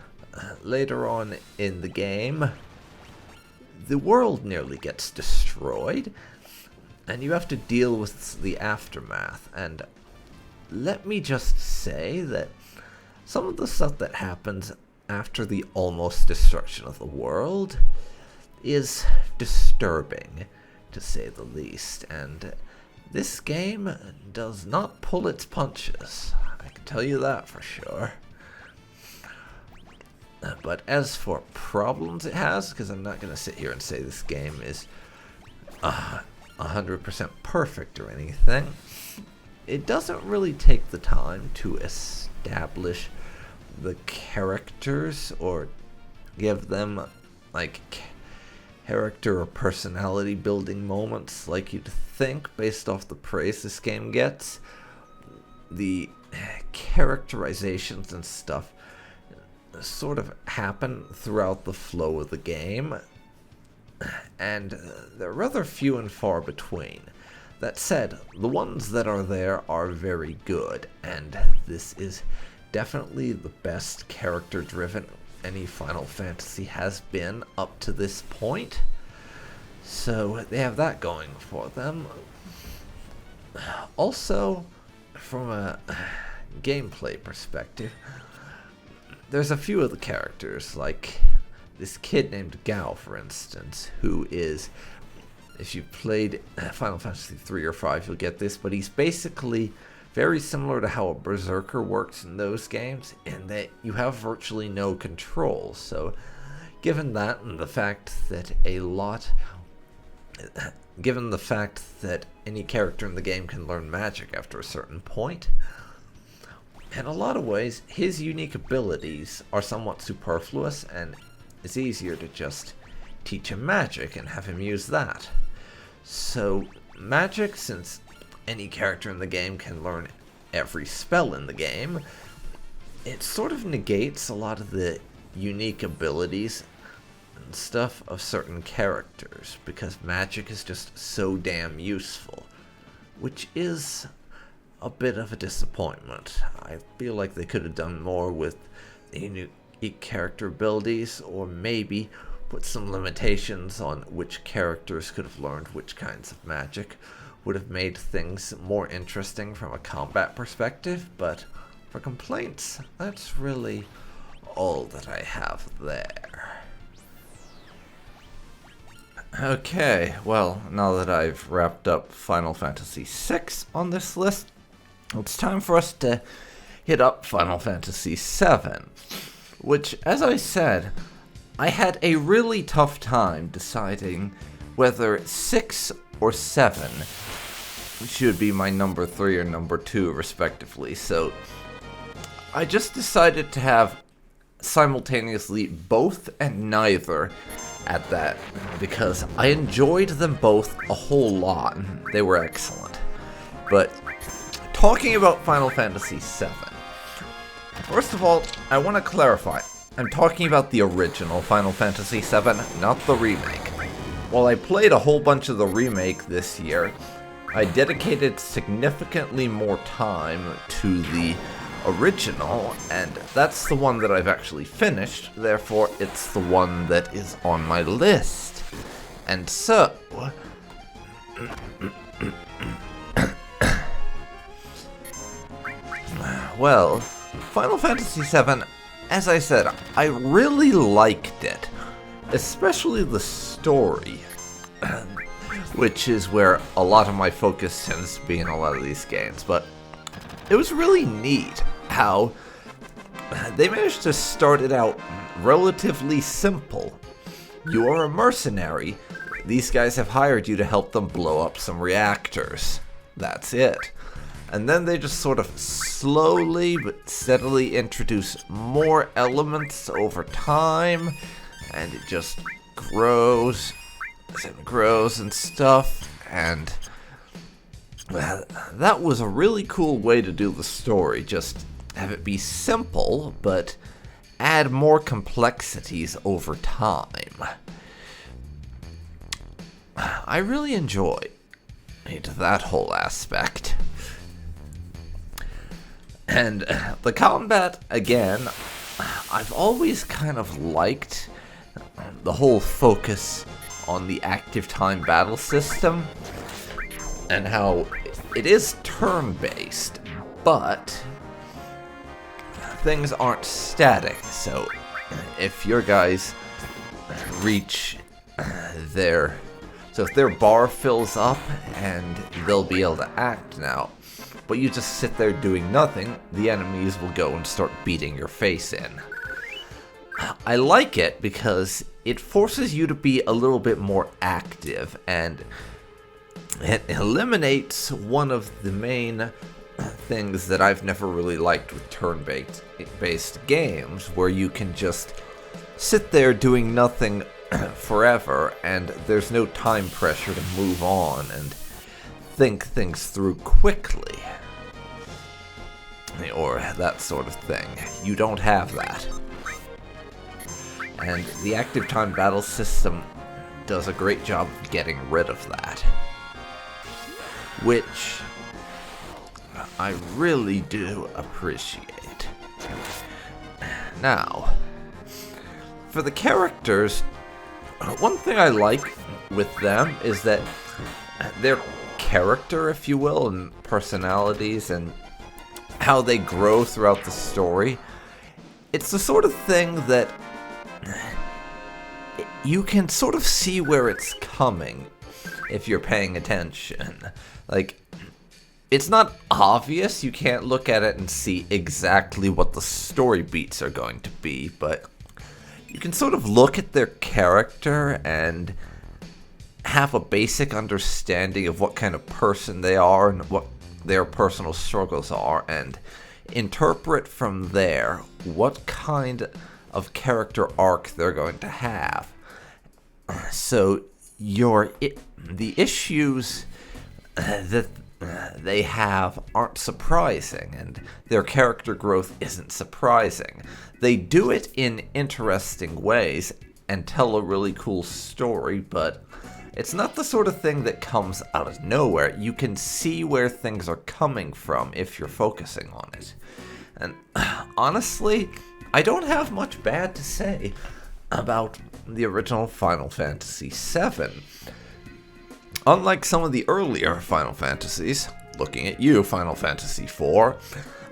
later on in the game, the world nearly gets destroyed, and you have to deal with the aftermath. And let me just say that some of the stuff that happens after the almost destruction of the world is disturbing, to say the least. And this game does not pull its punches, I can tell you that for sure. But as for problems it has, because I'm not going to sit here and say this game is 100% perfect or anything, it doesn't really take the time to establish the characters or give them like character or personality building moments like you'd think based off the praise this game gets. The characterizations and stuff sort of happen throughout the flow of the game, and they're rather few and far between. That said, the ones that are there are very good, and this is definitely the best character-driven any Final Fantasy has been up to this point. So they have that going for them. Also, from a gameplay perspective, there's a few of the characters, like this kid named Gao, for instance, who is, if you've played Final Fantasy 3 or 5, you'll get this, but he's basically very similar to how a Berserker works in those games, in that you have virtually no control. So, given that, and the fact that any character in the game can learn magic after a certain point, in a lot of ways, his unique abilities are somewhat superfluous, and it's easier to just teach him magic and have him use that. So, magic, since any character in the game can learn every spell in the game, it sort of negates a lot of the unique abilities and stuff of certain characters, because magic is just so damn useful, which is a bit of a disappointment. I feel like they could have done more with the unique character abilities, or maybe put some limitations on which characters could have learned which kinds of magic. Would have made things more interesting from a combat perspective, but for complaints, that's really all that I have there. Okay, well, now that I've wrapped up Final Fantasy VI on this list, it's time for us to hit up Final Fantasy VII, which, as I said, I had a really tough time deciding whether 6 or 7 should be my number 3 or number 2 respectively, so I just decided to have simultaneously both and neither at that, because I enjoyed them both a whole lot. They were excellent. But talking about Final Fantasy VII, first of all, I want to clarify, I'm talking about the original Final Fantasy VII, not the remake. While I played a whole bunch of the remake this year, I dedicated significantly more time to the original, and that's the one that I've actually finished, therefore it's the one that is on my list. And so, well, Final Fantasy VII, as I said, I really liked it, especially the story, which is where a lot of my focus tends to be in a lot of these games, but it was really neat how they managed to start it out relatively simple. You are a mercenary. These guys have hired you to help them blow up some reactors. That's it. And then they just sort of slowly but steadily introduce more elements over time, and it just grows and grows and stuff, and that was a really cool way to do the story. Just have it be simple, but add more complexities over time. I really enjoyed that whole aspect. And the combat, again, I've always kind of liked the whole focus on the active time battle system, and how it is turn-based, but things aren't static. So if your guys reach their... So if their bar fills up, and they'll be able to act now, but you just sit there doing nothing, the enemies will go and start beating your face in. I like it because it forces you to be a little bit more active, and it eliminates one of the main things that I've never really liked with turn-based games, where you can just sit there doing nothing forever, and there's no time pressure to move on and think things through quickly, or that sort of thing. You don't have that. And the active time battle system does a great job of getting rid of that, which I really do appreciate. Now, for the characters, one thing I like with them is that their character, if you will, and personalities, and how they grow throughout the story, it's the sort of thing that you can sort of see where it's coming if you're paying attention. Like, it's not obvious, you can't look at it and see exactly what the story beats are going to be, but you can sort of look at their character and have a basic understanding of what kind of person they are and what their personal struggles are, and interpret from there what kind of character arc they're going to have. So the issues that they have aren't surprising, and their character growth isn't surprising. They do it in interesting ways and tell a really cool story, but it's not the sort of thing that comes out of nowhere. You can see where things are coming from if you're focusing on it. And honestly, I don't have much bad to say about the original Final Fantasy VII. Unlike some of the earlier Final Fantasies, looking at you, Final Fantasy IV,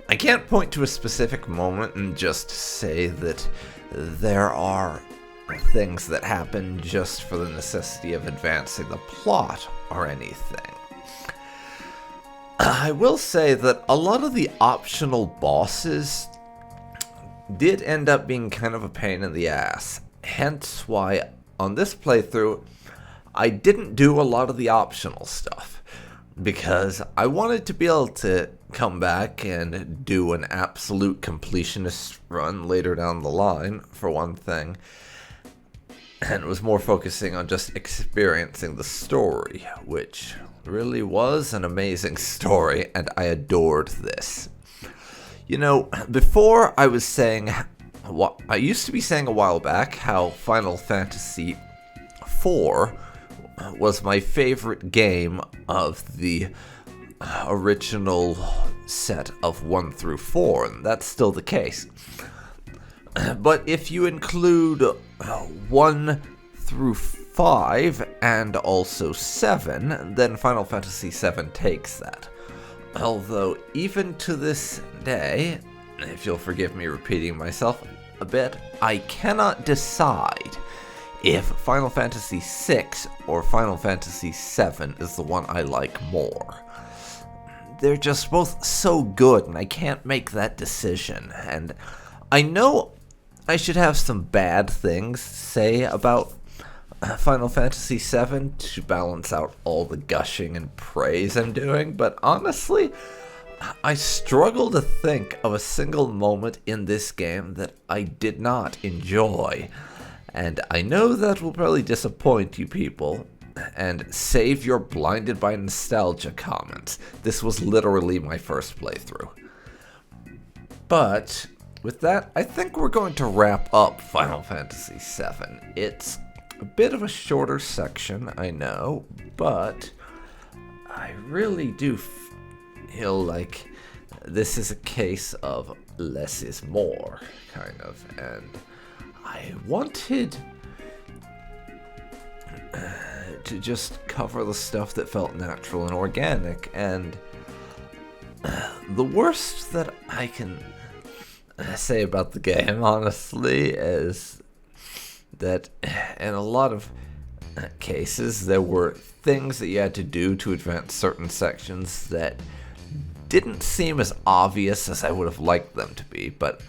I can't point to a specific moment and just say that there are things that happen just for the necessity of advancing the plot or anything. I will say that a lot of the optional bosses did end up being kind of a pain in the ass, hence why on this playthrough I didn't do a lot of the optional stuff, because I wanted to be able to come back and do an absolute completionist run later down the line, for one thing, and was more focusing on just experiencing the story, which really was an amazing story, and I adored this. You know, before I was saying, what I used to be saying a while back, how Final Fantasy IV was my favorite game of the original set of 1 through 4, and that's still the case. But if you include 1 through 5 and also 7, then Final Fantasy VII takes that. Although, even to this day, if you'll forgive me repeating myself a bit, I cannot decide if Final Fantasy VI or Final Fantasy VII is the one I like more. They're just both so good, and I can't make that decision. And I know I should have some bad things to say about Final Fantasy VII to balance out all the gushing and praise I'm doing, but honestly, I struggle to think of a single moment in this game that I did not enjoy. And I know that will probably disappoint you people, and save your blinded by nostalgia comments. This was literally my first playthrough. But with that, I think we're going to wrap up Final Fantasy VII. It's a bit of a shorter section, I know, but I really do feel like this is a case of less is more, kind of, and I wanted to just cover the stuff that felt natural and organic, and the worst that I can say about the game, honestly, is that in a lot of cases there were things that you had to do to advance certain sections that didn't seem as obvious as I would have liked them to be, but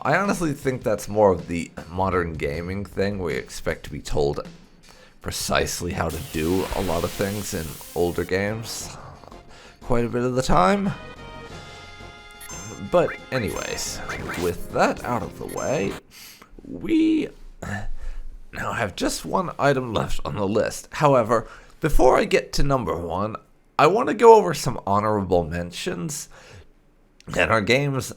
I honestly think that's more of the modern gaming thing where you expect to be told precisely how to do a lot of things in older games quite a bit of the time. But anyways, with that out of the way, we now have just one item left on the list. However, before I get to number one, I want to go over some honorable mentions that are games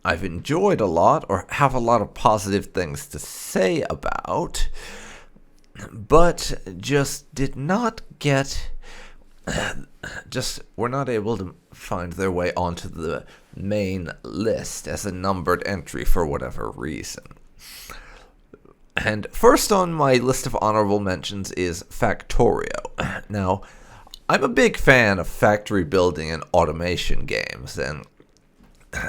I've enjoyed a lot or have a lot of positive things to say about, but just did not get, just were not able to find their way onto the main list as a numbered entry for whatever reason. And first on my list of honorable mentions is Factorio. Now, I'm a big fan of factory building and automation games, and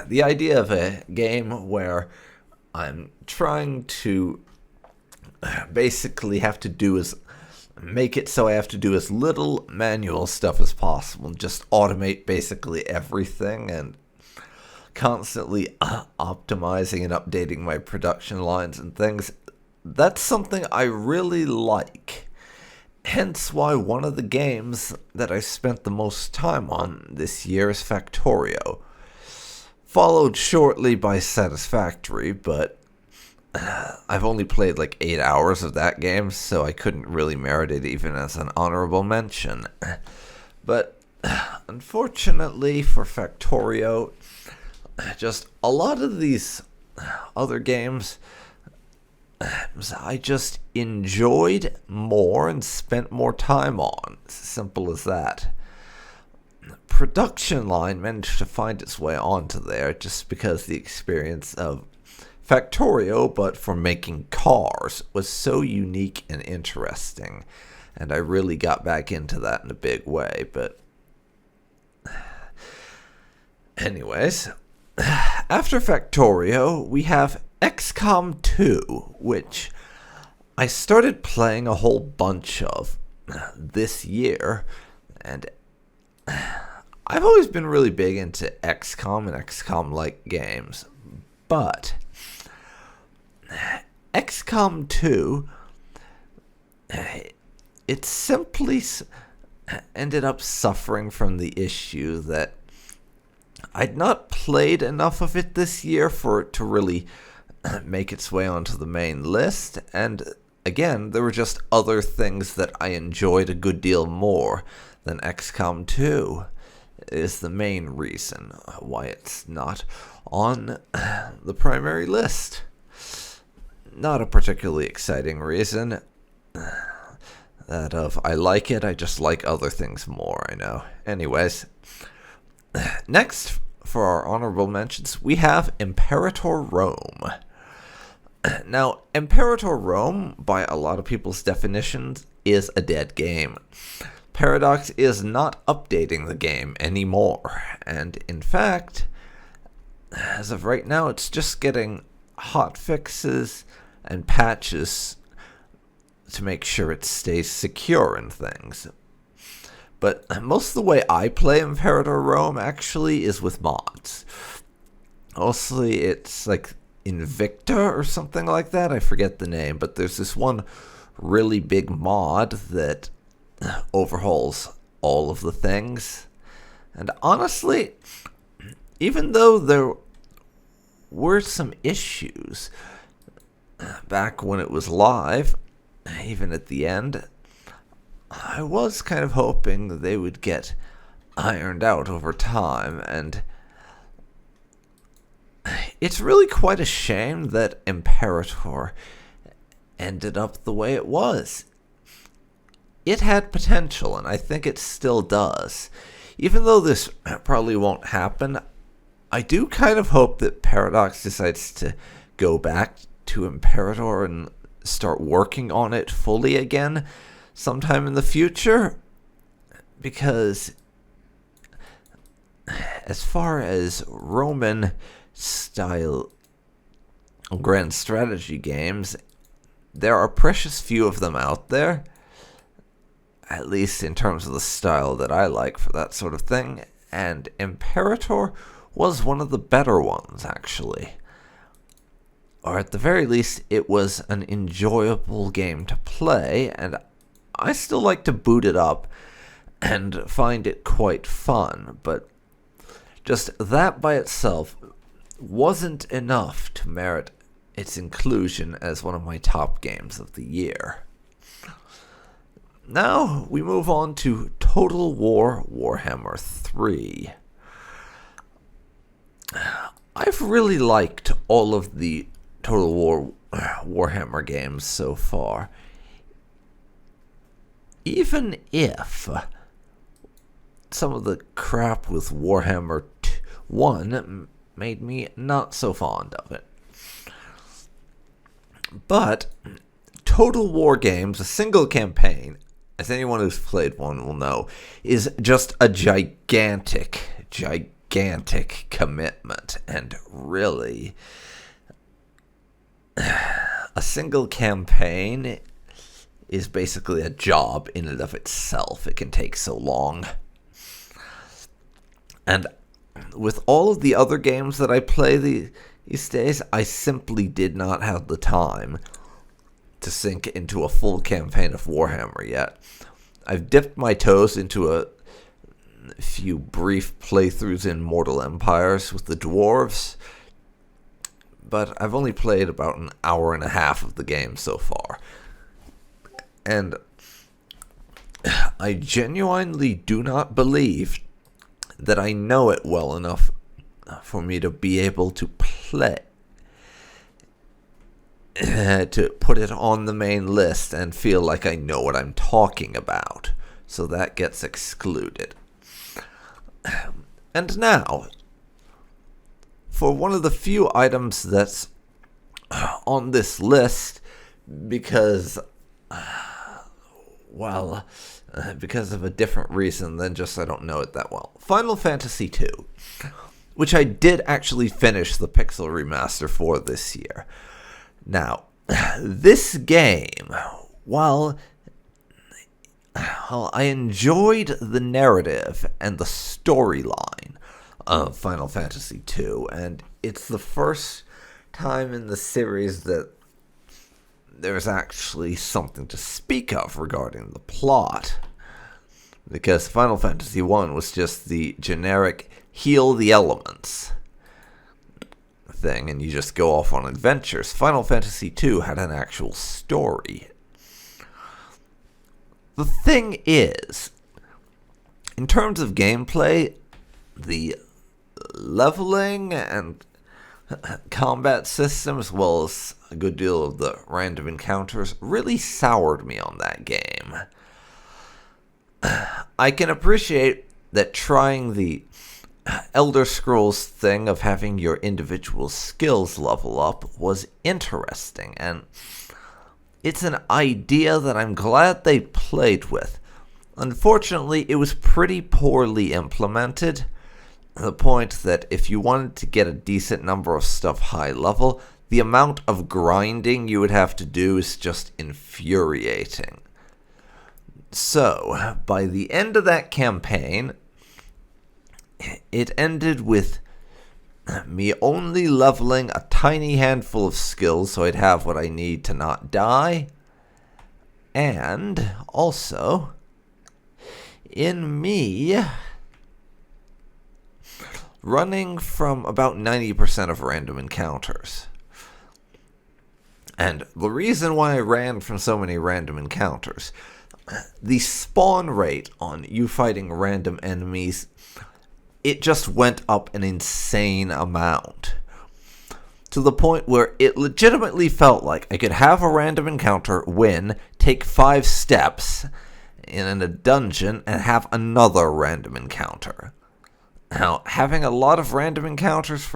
the idea of a game where I'm trying to basically have to do is make it so I have to do as little manual stuff as possible and just automate basically everything, and constantly optimizing and updating my production lines and things. That's something I really like. Hence why one of the games that I spent the most time on this year is Factorio. Followed shortly by Satisfactory, but I've only played like 8 hours of that game, so I couldn't really merit it even as an honorable mention. But unfortunately for Factorio, just a lot of these other games I just enjoyed more and spent more time on. Simple as that. Production line managed to find its way onto there just because the experience of Factorio, but for making cars, was so unique and interesting, and I really got back into that in a big way. But anyways, after Factorio, we have XCOM 2, which I started playing a whole bunch of this year, and I've always been really big into XCOM and XCOM-like games, but XCOM 2, it simply ended up suffering from the issue that I'd not played enough of it this year for it to really make its way onto the main list, and again, there were just other things that I enjoyed a good deal more than XCOM 2 is the main reason why it's not on the primary list. Not a particularly exciting reason. That of, I like it, I just like other things more, I know. Anyways, next for our honorable mentions, we have Imperator Rome. Now, Imperator Rome, by a lot of people's definitions, is a dead game. Paradox is not updating the game anymore, and in fact, as of right now, it's just getting hot fixes and patches to make sure it stays secure and things. But most of the way I play Imperator Rome actually is with mods. Mostly it's like Invicta or something like that. I forget the name, but there's this one really big mod that overhauls all of the things. And honestly, even though there were some issues back when it was live, even at the end, I was kind of hoping that they would get ironed out over time, and it's really quite a shame that Imperator ended up the way it was. It had potential, and I think it still does. Even though this probably won't happen, I do kind of hope that Paradox decides to go back to Imperator and start working on it fully again sometime in the future, because as far as Roman style grand strategy games, there are precious few of them out there, at least in terms of the style that I like for that sort of thing, and Imperator was one of the better ones, actually. Or at the very least, it was an enjoyable game to play, and I still like to boot it up and find it quite fun, but just that by itself wasn't enough to merit its inclusion as one of my top games of the year. Now we move on to Total War Warhammer 3. I've really liked all of the Total War Warhammer games so far, even if some of the crap with Warhammer 1 made me not so fond of it. But Total War games, a single campaign, as anyone who's played one will know, is just a gigantic commitment. And really, a single campaign is basically a job in and of itself. It can take so long. And with all of the other games that I play these days, I simply did not have the time to sink into a full campaign of Warhammer yet. I've dipped my toes into a few brief playthroughs in Mortal Empires with the dwarves, but I've only played about an hour and a half of the game so far. And I genuinely do not believe that I know it well enough for me to be able to play, to put it on the main list and feel like I know what I'm talking about. So that gets excluded. And now, for one of the few items that's on this list, because of a different reason than just I don't know it that well. Final Fantasy II, which I did actually finish the Pixel Remaster for this year. Now, this game, while I enjoyed the narrative and the storyline of Final Fantasy II, and it's the first time in the series that there's actually something to speak of regarding the plot, because Final Fantasy I was just the generic heal the elements thing and you just go off on adventures. Final Fantasy II had an actual story. The thing is, in terms of gameplay, the leveling and combat system, as well as a good deal of the random encounters, really soured me on that game. I can appreciate that trying the Elder Scrolls thing of having your individual skills level up was interesting, and it's an idea that I'm glad they played with. Unfortunately, it was pretty poorly implemented, to the point that if you wanted to get a decent number of stuff high level, the amount of grinding you would have to do is just infuriating. So, by the end of that campaign, it ended with me only leveling a tiny handful of skills so I'd have what I need to not die, and also in me running from about 90% of random encounters. And the reason why I ran from so many random encounters, the spawn rate on you fighting random enemies, it just went up an insane amount. To the point where it legitimately felt like I could have a random encounter, win, take 5 steps in a dungeon, and have another random encounter. Now, having a lot of random encounters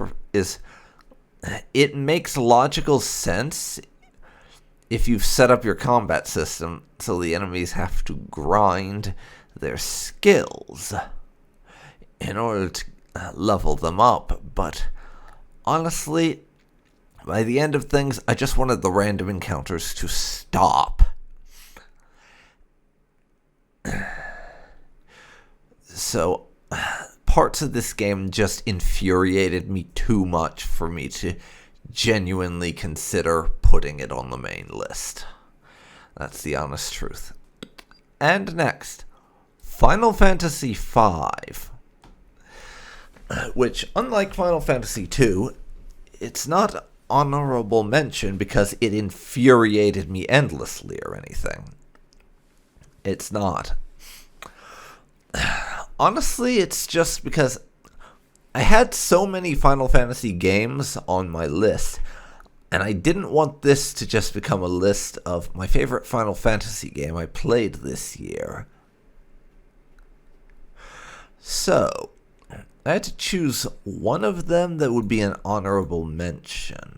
it makes logical sense if you've set up your combat system so the enemies have to grind their skills in order to level them up, but honestly, by the end of things, I just wanted the random encounters to stop. So, parts of this game just infuriated me too much for me to genuinely consider putting it on the main list. That's the honest truth. And next, Final Fantasy V, which, unlike Final Fantasy II, it's not honorable mention because it infuriated me endlessly or anything. It's not. Honestly, it's just because I had so many Final Fantasy games on my list, and I didn't want this to just become a list of my favorite Final Fantasy game I played this year. So, I had to choose one of them that would be an honorable mention.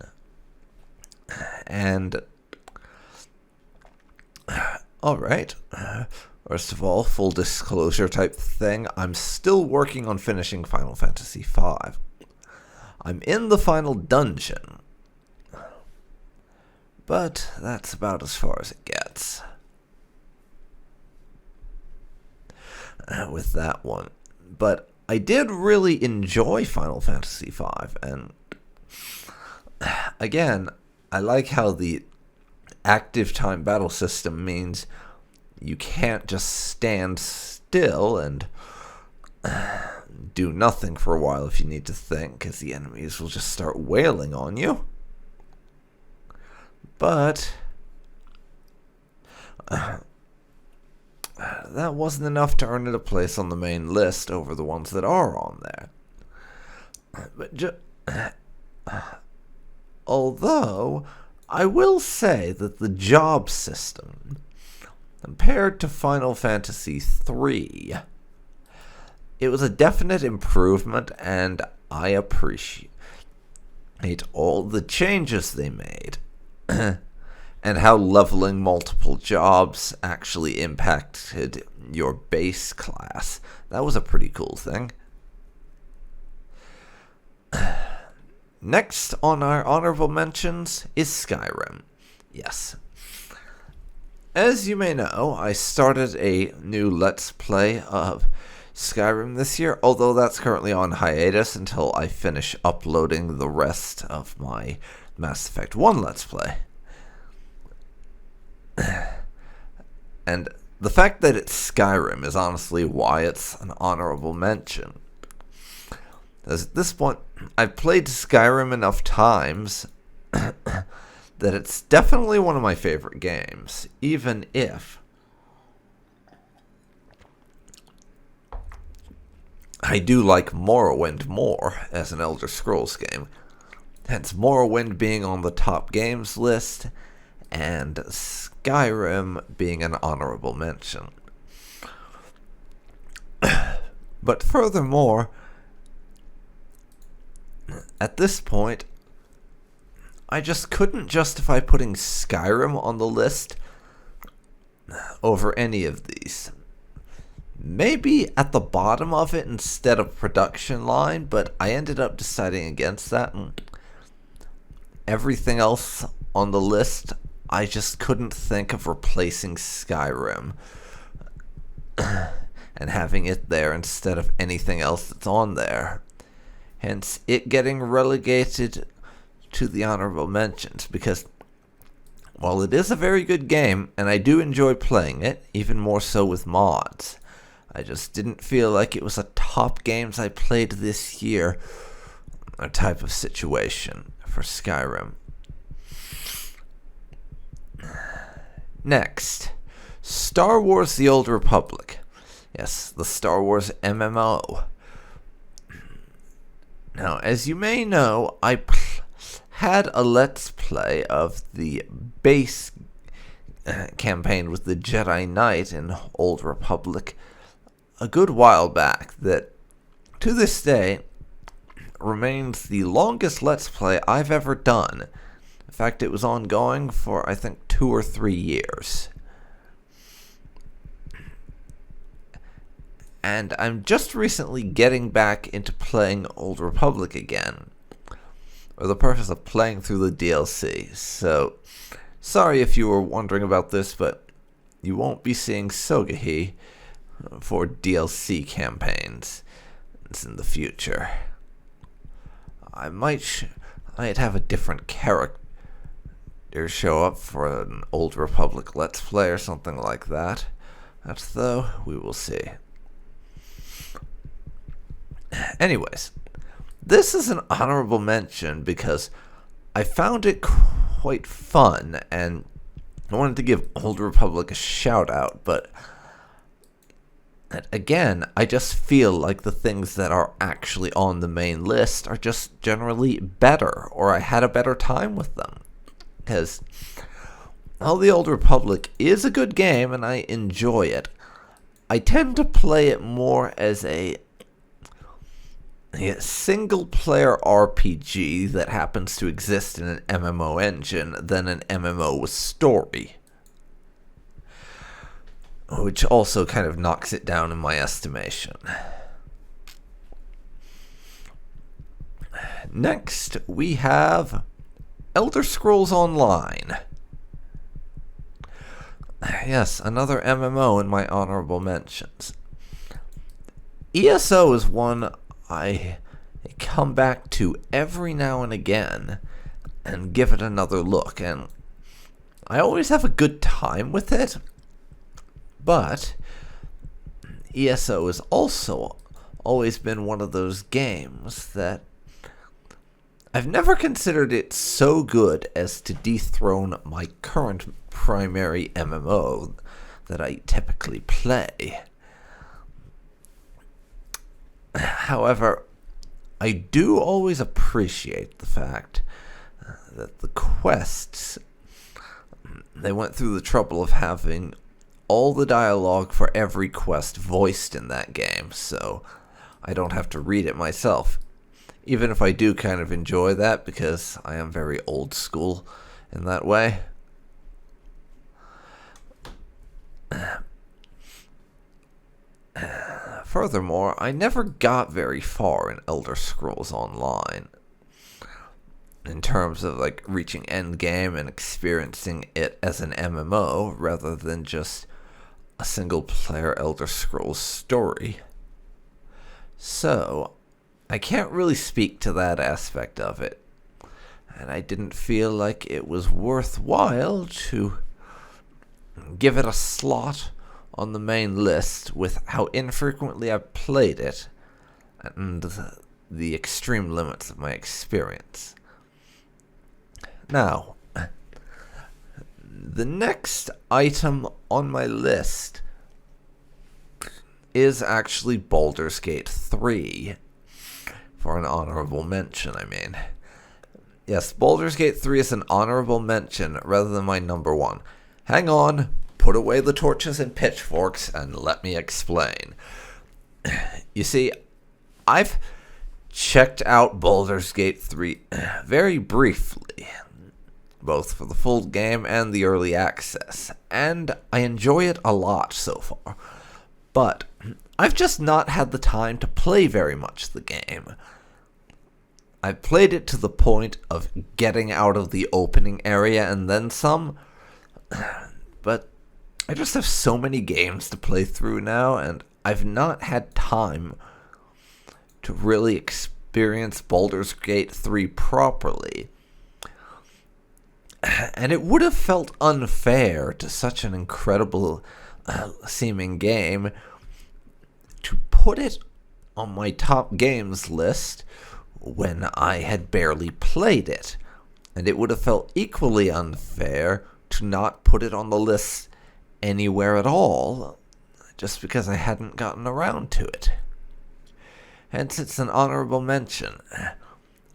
And, alright, first of all, full disclosure type thing, I'm still working on finishing Final Fantasy V. I'm in the final dungeon, but that's about as far as it gets with that one. But I did really enjoy Final Fantasy V, and again, I like how the active time battle system means you can't just stand still and do nothing for a while if you need to think, because the enemies will just start wailing on you. But that wasn't enough to earn it a place on the main list over the ones that are on there. But although I will say that the job system, compared to Final Fantasy III, it was a definite improvement, and I appreciate all the changes they made, and how leveling multiple jobs actually impacted your base class. That was a pretty cool thing. Next on our honorable mentions is Skyrim. Yes. As you may know, I started a new Let's Play of Skyrim this year, although that's currently on hiatus until I finish uploading the rest of my Mass Effect 1 Let's Play. And the fact that it's Skyrim is honestly why it's an honorable mention. As at this point, I've played Skyrim enough times that it's definitely one of my favorite games, even if I do like Morrowind more as an Elder Scrolls game. Hence Morrowind being on the top games list, and Skyrim being an honorable mention. But furthermore, at this point, I just couldn't justify putting Skyrim on the list over any of these. Maybe at the bottom of it instead of production line, but I ended up deciding against that, and everything else on the list, I just couldn't think of replacing Skyrim and having it there instead of anything else that's on there. hence it getting relegated to the honorable mentions, because while it is a very good game, and I do enjoy playing it, even more so with mods, I just didn't feel like it was a top games I played this year type of situation for Skyrim. Next, Star Wars The Old Republic. Yes, the Star Wars MMO. Now, as you may know, I had a Let's Play of the base campaign with the Jedi Knight in Old Republic a good while back that, to this day, remains the longest Let's Play I've ever done. In fact, it was ongoing for, I think, 2 or 3 years. And I'm just recently getting back into playing Old Republic again, for the purpose of playing through the DLC. So, sorry if you were wondering about this, but you won't be seeing Sogahi for DLC campaigns in the future. I might have a different character show up for an Old Republic Let's Play or something like that. That's though, we will see. Anyways, this is an honorable mention because I found it quite fun, and I wanted to give Old Republic a shout out, but again, I just feel like the things that are actually on the main list are just generally better, or I had a better time with them. Because while the Old Republic is a good game and I enjoy it, I tend to play it more as a single-player RPG that happens to exist in an MMO engine than an MMO with story, which also kind of knocks it down in my estimation. Next, we have Elder Scrolls Online. Yes, another MMO in my honorable mentions. ESO is one I come back to every now and again and give it another look, and I always have a good time with it, but ESO has also always been one of those games that I've never considered it so good as to dethrone my current primary MMO that I typically play. However, I do always appreciate the fact that the quests, they went through the trouble of having all the dialogue for every quest voiced in that game, so I don't have to read it myself. Even if I do kind of enjoy that, because I am very old school in that way. Furthermore, I never got very far in Elder Scrolls Online in terms of like reaching endgame and experiencing it as an MMO rather than just a single player Elder Scrolls story. So, I can't really speak to that aspect of it, and I didn't feel like it was worthwhile to give it a slot on the main list with how infrequently I've played it and the extreme limits of my experience. Now, the next item on my list is actually Baldur's Gate 3, for an honorable mention, I mean. Yes, Baldur's Gate 3 is an honorable mention rather than my number one. Hang on. Put away the torches and pitchforks and let me explain. You see, I've checked out Baldur's Gate 3 very briefly, both for the full game and the early access, and I enjoy it a lot so far. But I've just not had the time to play very much the game. I've played it to the point of getting out of the opening area and then some, but I just have so many games to play through now, and I've not had time to really experience Baldur's Gate 3 properly. And it would have felt unfair to such an incredible seeming game to put it on my top games list when I had barely played it. And it would have felt equally unfair to not put it on the list anywhere at all, just because I hadn't gotten around to it. Hence, it's an honorable mention.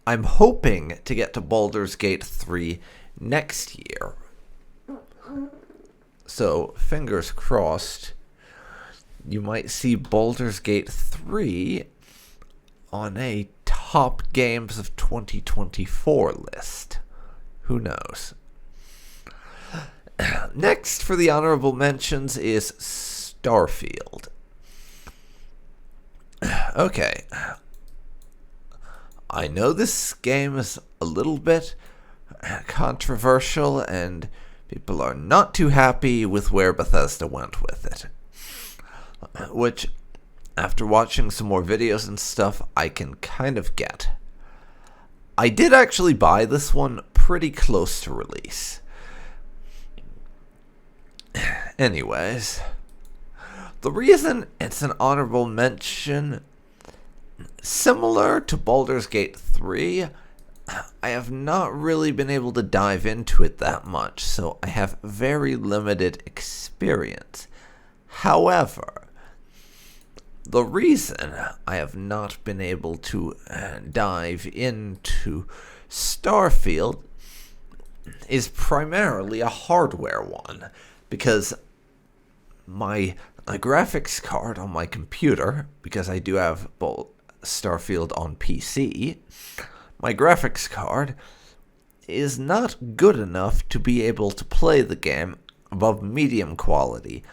I'm hoping to get to Baldur's Gate 3 next year. So, fingers crossed, you might see Baldur's Gate 3 on a top games of 2024 list. Who knows? Next for the honorable mentions is Starfield. Okay. I know this game is a little bit controversial and people are not too happy with where Bethesda went with it. Which, after watching some more videos and stuff, I can kind of get. I did actually buy this one pretty close to release. Anyways, the reason it's an honorable mention, similar to Baldur's Gate 3, I have not really been able to dive into it that much, so I have very limited experience. However, the reason I have not been able to dive into Starfield is primarily a hardware one, because my graphics card on my computer, because I do have Starfield on PC, my graphics card is not good enough to be able to play the game above medium quality.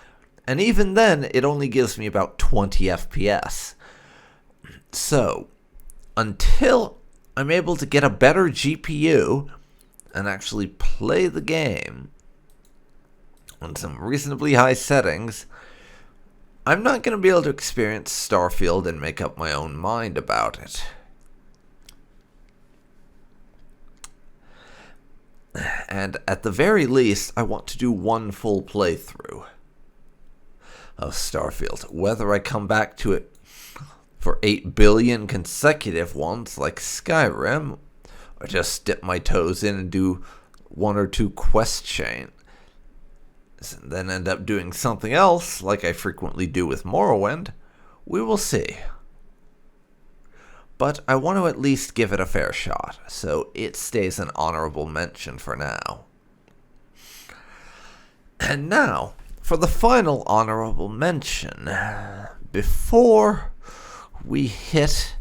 And even then, it only gives me about 20 FPS. So, until I'm able to get a better GPU and actually play the game on some reasonably high settings, I'm not going to be able to experience Starfield and make up my own mind about it. And at the very least, I want to do one full playthrough of Starfield. Whether I come back to it for 8 billion consecutive ones like Skyrim, or just dip my toes in and do one or two quest chains, and then end up doing something else like I frequently do with Morrowind, we will see. But I want to at least give it a fair shot, so it stays an honorable mention for now. And now, for the final honorable mention, before we hit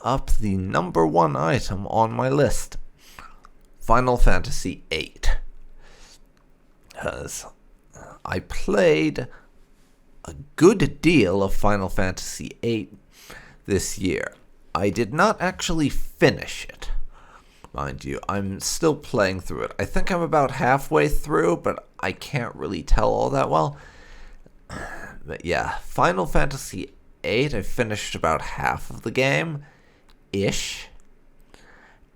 up the number one item on my list, Final Fantasy VIII. Because I played a good deal of Final Fantasy VIII this year. I did not actually finish it, mind you. I'm still playing through it. I think I'm about halfway through, but I can't really tell all that well. But yeah, Final Fantasy VIII, I finished about half of the game-ish,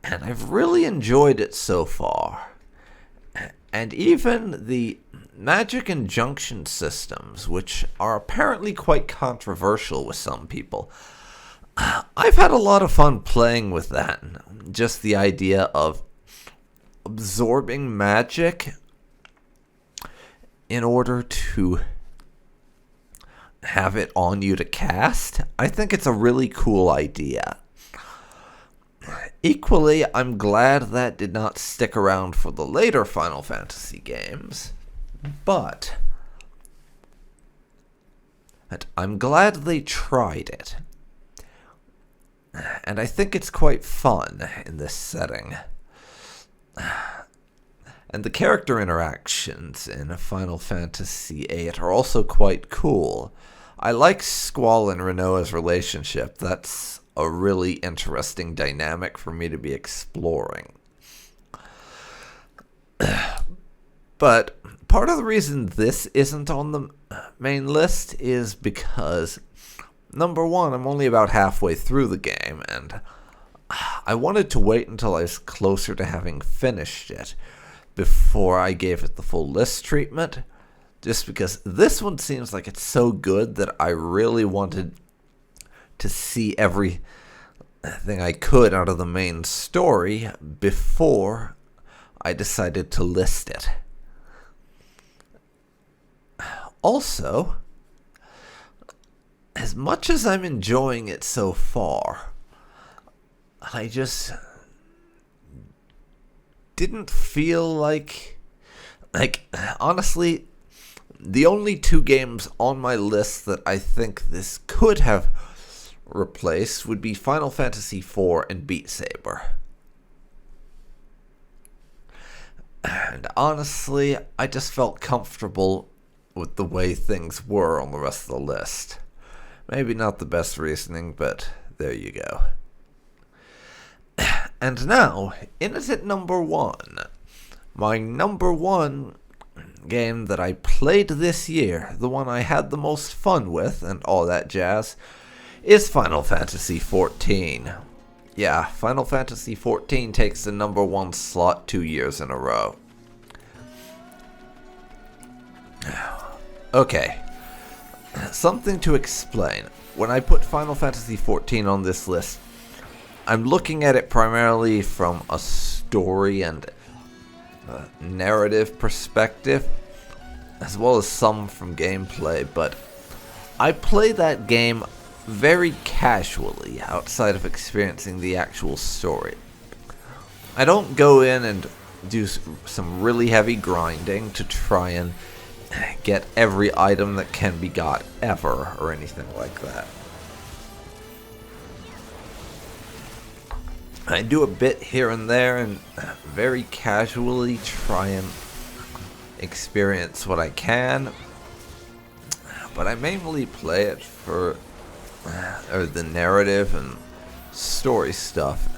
and I've really enjoyed it so far. And even the magic and junction systems, which are apparently quite controversial with some people, I've had a lot of fun playing with that. Just the idea of absorbing magic in order to have it on you to cast. I think it's a really cool idea. Equally, I'm glad that did not stick around for the later Final Fantasy games, but I'm glad they tried it. And I think it's quite fun in this setting. And the character interactions in Final Fantasy VIII are also quite cool. I like Squall and Renoa's relationship. That's a really interesting dynamic for me to be exploring. But part of the reason this isn't on the main list is because, number one, I'm only about halfway through the game, and I wanted to wait until I was closer to having finished it before I gave it the full list treatment, just because this one seems like it's so good that I really wanted to see everything I could out of the main story before I decided to list it. Also, as much as I'm enjoying it so far, I just didn't feel like honestly, the only two games on my list that I think this could have replaced would be Final Fantasy IV and Beat Saber. And honestly, I just felt comfortable with the way things were on the rest of the list. Maybe not the best reasoning, but there you go. And now, in at number 1. My number 1 game that I played this year, the one I had the most fun with, and all that jazz, is Final Fantasy XIV. Yeah, Final Fantasy XIV takes the number 1 slot 2 years in a row. Okay, something to explain. When I put Final Fantasy XIV on this list, I'm looking at it primarily from a story and narrative perspective, as well as some from gameplay, but I play that game very casually outside of experiencing the actual story. I don't go in and do some really heavy grinding to try and get every item that can be got ever or anything like that. I do a bit here and there and very casually try and experience what I can, but I mainly play it for the narrative and story stuff,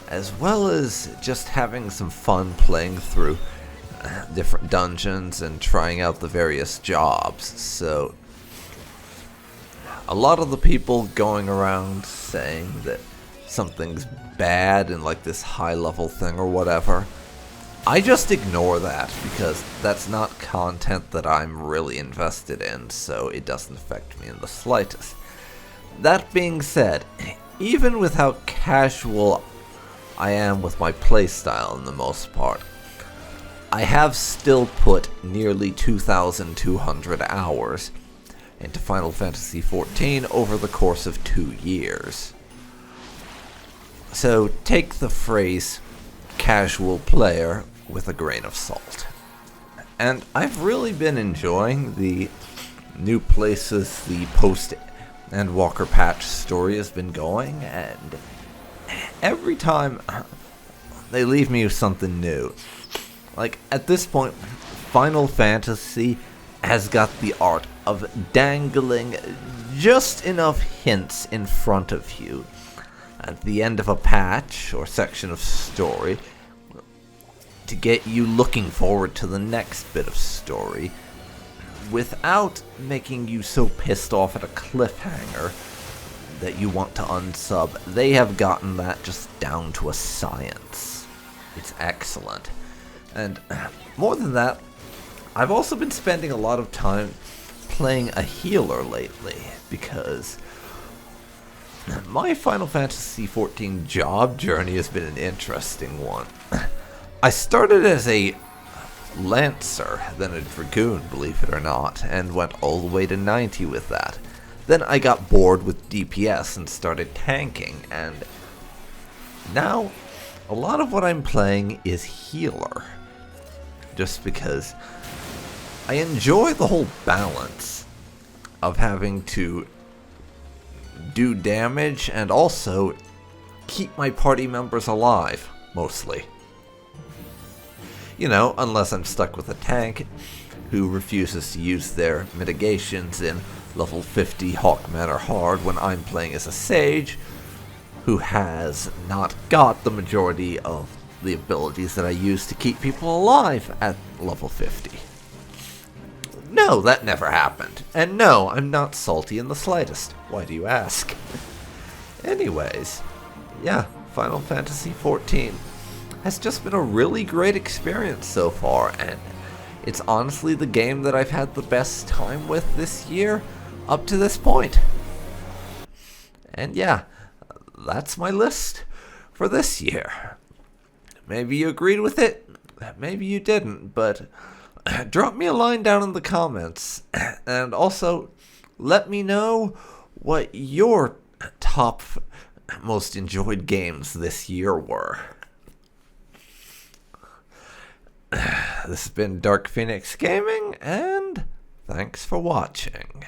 as well as just having some fun playing through different dungeons and trying out the various jobs. So a lot of the people going around saying that something's bad in like this high level thing or whatever, I just ignore that because that's not content that I'm really invested in, so it doesn't affect me in the slightest. That being said, even with how casual I am with my playstyle in the most part, I have still put nearly 2,200 hours into Final Fantasy XIV over the course of 2 years. So take the phrase casual player with a grain of salt. And I've really been enjoying the new places the post-Endwalker patch story has been going, and every time they leave me with something new. Like, at this point, Final Fantasy has got the art of dangling just enough hints in front of you at the end of a patch or section of story to get you looking forward to the next bit of story without making you so pissed off at a cliffhanger that you want to unsub. They have gotten that just down to a science. It's excellent. And more than that, I've also been spending a lot of time playing a healer lately, because my Final Fantasy XIV job journey has been an interesting one. I started as a Lancer, then a Dragoon, believe it or not, and went all the way to 90 with that. Then I got bored with DPS and started tanking, and now a lot of what I'm playing is healer. Just because I enjoy the whole balance of having to do damage and also keep my party members alive, mostly. You know, unless I'm stuck with a tank who refuses to use their mitigations in level 50 Hawkman or Hard when I'm playing as a Sage who has not got the majority of the abilities that I use to keep people alive at level 50. No, that never happened. And no, I'm not salty in the slightest. Why do you ask? Anyways, yeah, Final Fantasy XIV has just been a really great experience so far, and it's honestly the game that I've had the best time with this year up to this point. And yeah, that's my list for this year. Maybe you agreed with it, maybe you didn't, but drop me a line down in the comments, and also let me know what your top most enjoyed games this year were. This has been Dark Phoenix Gaming, and thanks for watching.